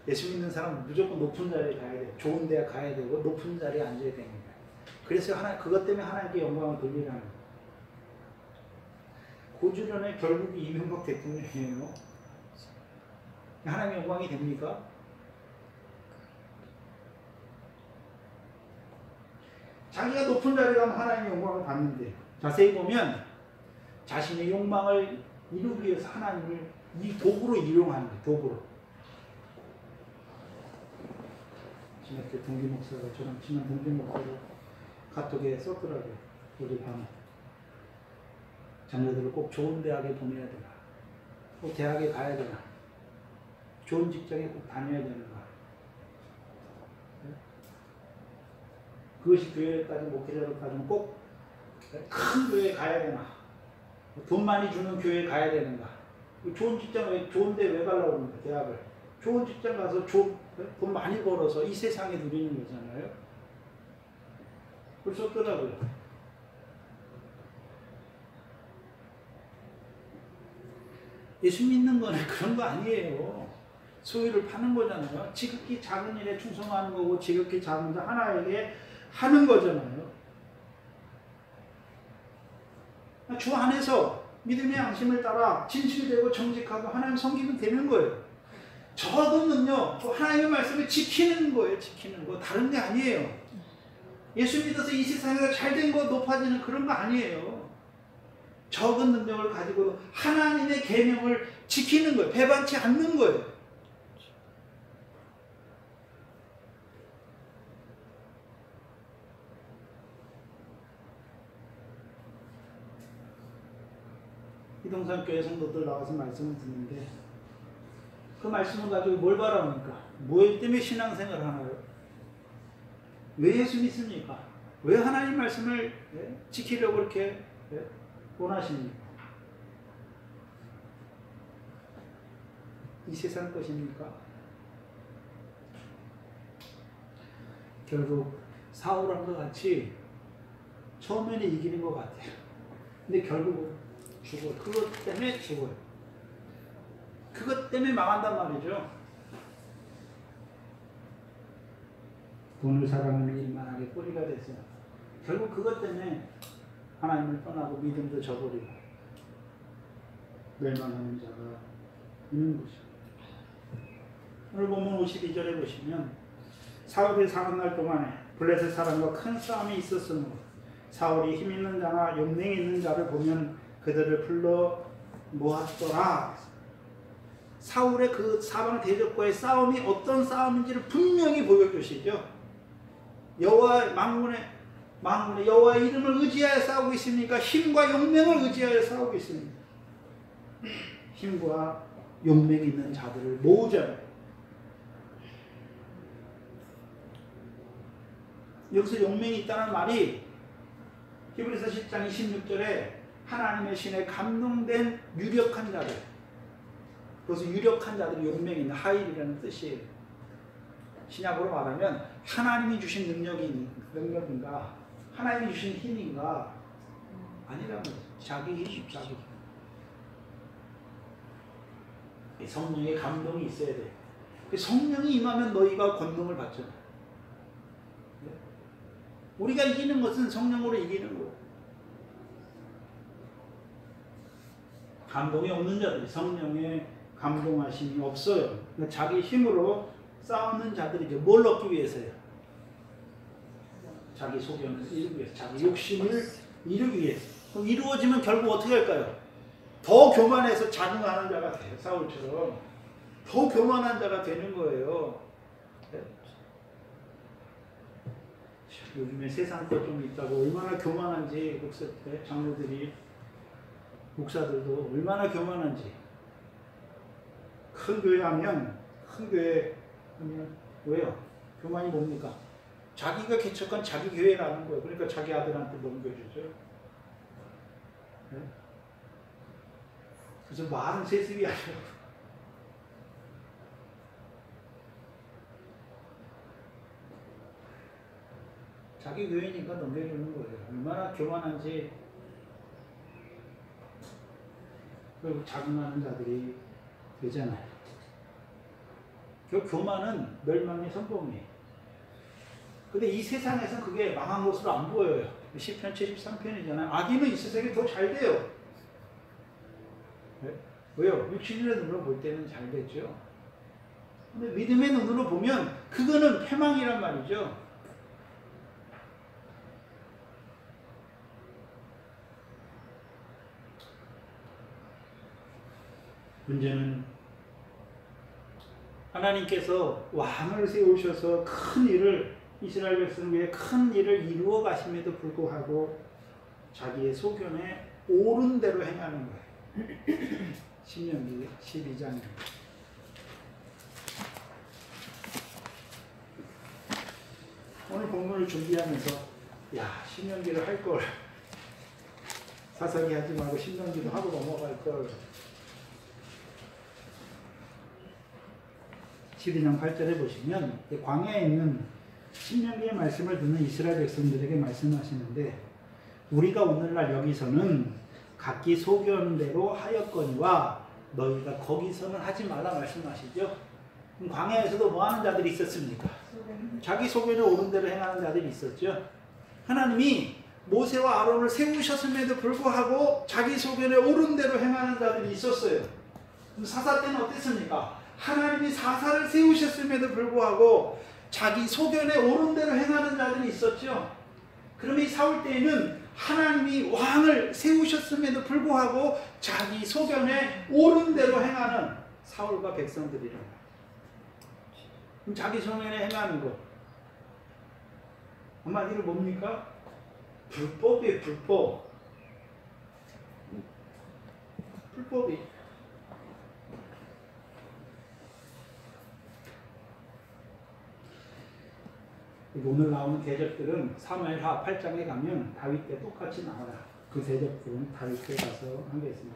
예수 믿는 사람은 무조건 높은 자리에 가야 돼. 좋은 데에 가야 되고 높은 자리에 앉아야 됩니다. 그래서 그것 때문에 하나님께 영광을 돌리라는 거예요. 고지론의 결국이 이명박 대통령이에요. 하나님의 영광이 됩니까? 자기가 높은 자리에 가면 하나님의 영광을 받는데, 자세히 보면 자신의 욕망을 이루기 위해서 하나님을 이 도구로 이용하는 거예요. 도구로. 지난때 동기 목사가 저랑 친한 동기 목사가 카톡에 썼더라고요. 어제 밤에. 자녀들을 꼭 좋은 대학에 보내야 되나, 꼭 대학에 가야 되나, 좋은 직장에 꼭 다녀야 되는가. 그것이 교회까지 목회자로 따지면 꼭 큰 교회에 가야 되나, 돈 많이 주는 교회에 가야 되는가, 좋은 직장, 좋은 데 왜 가려고 합니까? 대학을. 좋은 직장 가서 돈 많이 벌어서 이 세상에 누리는 거잖아요. 그걸 썼더라고요. 예수 믿는 거는 그런 거 아니에요. 소유를 파는 거잖아요. 지극히 작은 일에 충성하는 거고, 지극히 작은 일 하나에게 하는 거잖아요. 주 안에서 믿음의 양심을 따라 진실되고 정직하고 하나님 섬기면 되는 거예요. 저거는요, 하나님의 말씀을 지키는 거예요. 지키는 거. 다른 게 아니에요. 예수 믿어서 이 세상에서 잘된 거 높아지는 그런 거 아니에요. 적은 능력을 가지고 하나님의 계명을 지키는 거예요. 배반치 않는 거예요. 이동산 교회 성도들 나와서 말씀을 듣는데, 그 말씀을 가지고 뭘 바랍니까? 뭐 때문에 신앙생활을 하나요? 왜 예수 믿습니까? 왜 하나님 말씀을 지키려고 이렇게 원하십니까? 이 세상 것입니까? 결국 사울함과 같이 처음에는 이기는 것 같아요. 근데 결국은 죽어요. 그것 때문에 죽어요. 그것 때문에 망한단 말이죠. 돈을 사랑하는 일만하게 꼬리가 됐어요. 결국 그것 때문에 하나님을 떠나고 믿음도 저버리고 멸망하는 자가 있는 것이죠. 오늘 본문 52절에 보시면, 사울이 40날 동안에 블레셋 사람과 큰 싸움이 있었으므로 사울이 힘 있는 자나 용맹 있는 자를 보면 그들을 불러 모았더라. 사울의 그 사방 대적과의 싸움이 어떤 싸움인지를 분명히 보여주시죠. 여호와 만군의 여호와의 이름을 의지하여 싸우고 있습니까? 힘과 용맹을 의지하여 싸우고 있습니다. 힘과 용맹이 있는 자들을 모으잖아요. 여기서 용맹이 있다는 말이 히브리서 10장 26절에 하나님의 신에 감동된 유력한 자들, 그래서 유력한 자들이 용맹이 있는 하일이라는 뜻이에요. 신약으로 말하면 하나님이 주신 능력인가, 하나님이 주신 힘인가, 아니라는 거죠. 자기 힘, 자기 힘. 성령의 감동이 있어야 돼. 성령이 임하면 너희가 권능을 받잖아. 우리가 이기는 것은 성령으로 이기는 거예요. 감동이 없는 자들이, 성령의 감동하심이 없어요. 자기 힘으로 싸우는 자들이죠. 뭘 얻기 위해서요? 자기 소견을 이루기 위해서, 자기 욕심을 이루기 위해서. 그럼 이루어지면 결국 어떻게 할까요? 더 교만해서 자중하는 자가 돼요. 사울처럼 더 교만한 자가 되는 거예요. 요즘에 세상 것 좀 있다고 얼마나 교만한지, 장로들이, 목사들도 얼마나 교만한지. 큰 교회 하면 왜요? 교만이 뭡니까? 자기가 개척한 자기 교회라는 거예요. 그러니까 자기 아들한테 넘겨주죠. 네? 그래서 말은 세습이 아니에요. 자기 교회니까 넘겨주는 거예요. 얼마나 교만한지. 결국 자긍하는 자들이 되잖아요. 교만은 멸망의 선봉이에요. 근데 이 세상에서 그게 망한 것으로 안 보여요. 시편 73편이잖아요. 악인은 이 세상에 더 잘 돼요. 네? 왜요? 육신의 눈으로 볼 때는 잘 되죠. 근데 믿음의 눈으로 보면 그거는 패망이란 말이죠. 문제는 하나님께서 왕을 세우셔서 큰 일을, 이스라엘 백성을 위해 큰 일을 이루어 가심에도 불구하고 자기의 소견에 옳은 대로 행하는 거예요. 신명기 12장입니다. 오늘 본문을 준비하면서 신명기를 할 걸, 사사기 하지 말고 신명기도 하고 넘어갈 걸. 12장 8절에 보시면 광야에 있는 신명기의 말씀을 듣는 이스라엘 백성들에게 말씀하시는데, 우리가 오늘날 여기서는 각기 소견대로 하였거니와 너희가 거기서는 하지 말라 말씀하시죠. 그럼 광야에서도 뭐 하는 자들이 있었습니까? 자기 소견에 옳은 대로 행하는 자들이 있었죠. 하나님이 모세와 아론을 세우셨음에도 불구하고 자기 소견에 옳은 대로 행하는 자들이 있었어요. 그럼 사사 때는 어땠습니까? 하나님이 사사를 세우셨음에도 불구하고 자기 소견에 옳은 대로 행하는 자들이 있었죠. 그러면 이 사울 때에는 하나님이 왕을 세우셨음에도 불구하고 자기 소견에 옳은 대로 행하는 사울과 백성들이란 말이에요. 그럼 자기 소견에 행하는 것, 한마디로 뭡니까? 불법이에요. 불법이. 오늘 나오는 대적들은 사무엘하 8장에 가면 다윗 때 똑같이 나와요. 그 대적들은 다윗 때 가서 하겠습니다.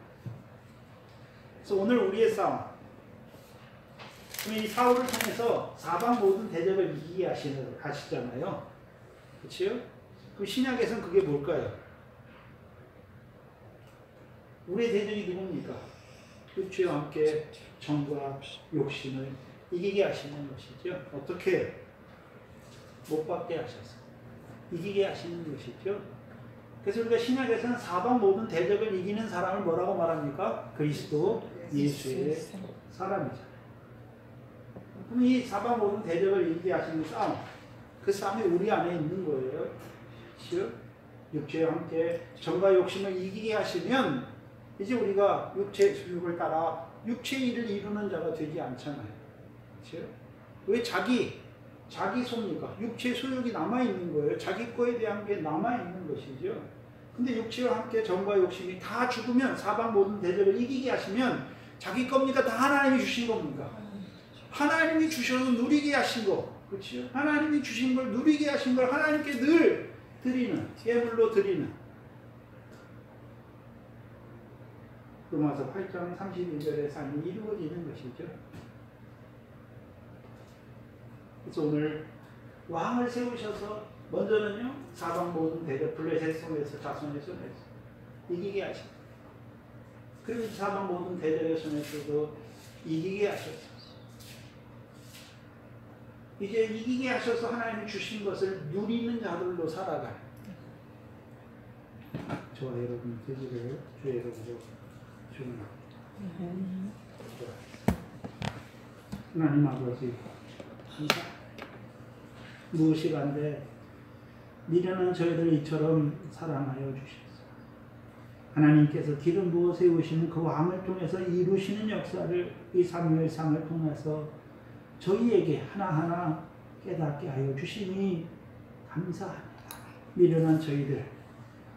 그래서 오늘 우리의 싸움, 이 사울을 통해서 사방 모든 대적을 이기게 하시잖아요. 그렇죠? 그럼 신약에서는 그게 뭘까요? 우리의 대적이 누굽니까? 육체와 함께 정과 욕심을 이기게 하시는 것이죠. 어떻게? 못 받게 하셔서 이기게 하시는 것이죠. 그래서 우리가 신약에서는 사방 모든 대적을 이기는 사람을 뭐라고 말합니까? 그리스도 예수의 사람이잖아요. 그럼 이 사방 모든 대적을 이기게 하시는 싸움, 그 싸움이 우리 안에 있는 거예요. 그렇죠? 육체와 함께 정과 욕심을 이기게 하시면 이제 우리가 육체의 수욕을 따라 육체의 일을 이루는 자가 되지 않잖아요. 그렇죠? 왜 자기 소입니까? 육체의 소욕이 남아있는 거예요. 자기 거에 대한 게 남아있는 것이죠. 근데 육체와 함께 정과 욕심이 다 죽으면 사방 모든 대적을 이기게 하시면 자기 겁니까? 다 하나님이 주신 겁니까? 하나님이 주셔서 누리게 하신 거. 그렇죠? 하나님이 주신 걸 누리게 하신 걸 하나님께 늘 드리는, 예물로 드리는. 로마서 8장 31절의 삶이 이루어지는 것이죠. 그래서 오늘 왕을 세우셔서 먼저는요, 사방 모든 대적, 블레셋 손에서, 자손의 손에서 이기게 하십니다. 그리고 사방 모든 대적의 손에서도 이기게 하셨어요. 이제 이기게 하셔서 하나님이 주신 것을 누리는 자들로 살아가요. 저와 여러분 되기를 주의 이름으로 축원합니다. 하나님 아버지, 무엇이 반대 미련한 저희들 이처럼 사랑하여 주셔서 하나님께서 기름 부어 세우시는 그 왕을 통해서 이루시는 역사를 이 사무엘상을 통해서 저희에게 하나하나 깨닫게 하여 주시니 감사합니다. 미련한 저희들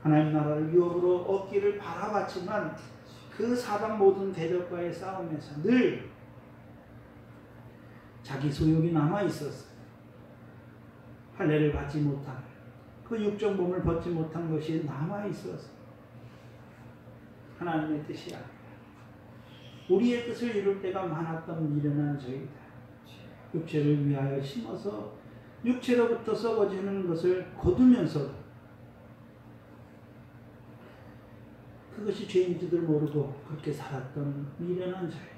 하나님 나라를 유업으로 얻기를 바라봤지만 그 사방 모든 대적과의 싸움에서 늘 자기 소욕이 남아있었어요. 할례를 받지 못한 그 육정 몸을 벗지 못한 것이 남아있어서 하나님의 뜻이 아니라 우리의 뜻을 이룰 때가 많았던 미련한 저희들 육체를 위하여 심어서 육체로부터 썩어지는 것을 거두면서도 그것이 죄인 줄을 모르고 그렇게 살았던 미련한 저희들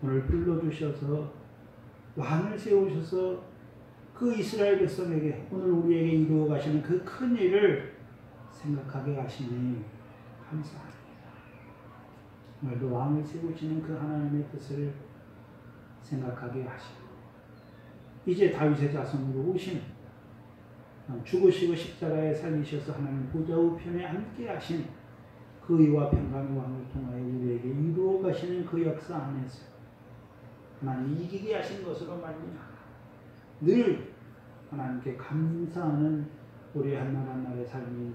오늘 불러주셔서 왕을 세우셔서 그 이스라엘 백성에게 오늘 우리에게 이루어 가시는 그 큰 일을 생각하게 하시니 감사합니다. 오늘도 왕을 세우시는 그 하나님의 뜻을 생각하게 하시고 이제 다윗의 자손으로 오신 죽으시고 십자가에 살리셔서 하나님 보좌 우편에 함께 하신 그 의와 평강의 왕을 통하여 우리에게 이루어 가시는 그 역사 안에서 하나님 이기게 하신 것으로 말미암아 늘 하나님께 감사하는 우리 한날한날의 삶이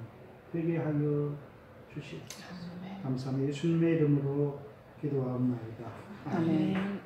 되게 하여 주시옵소서. 감사합니다. 예수님의 이름으로 기도하옵나이다. 아멘.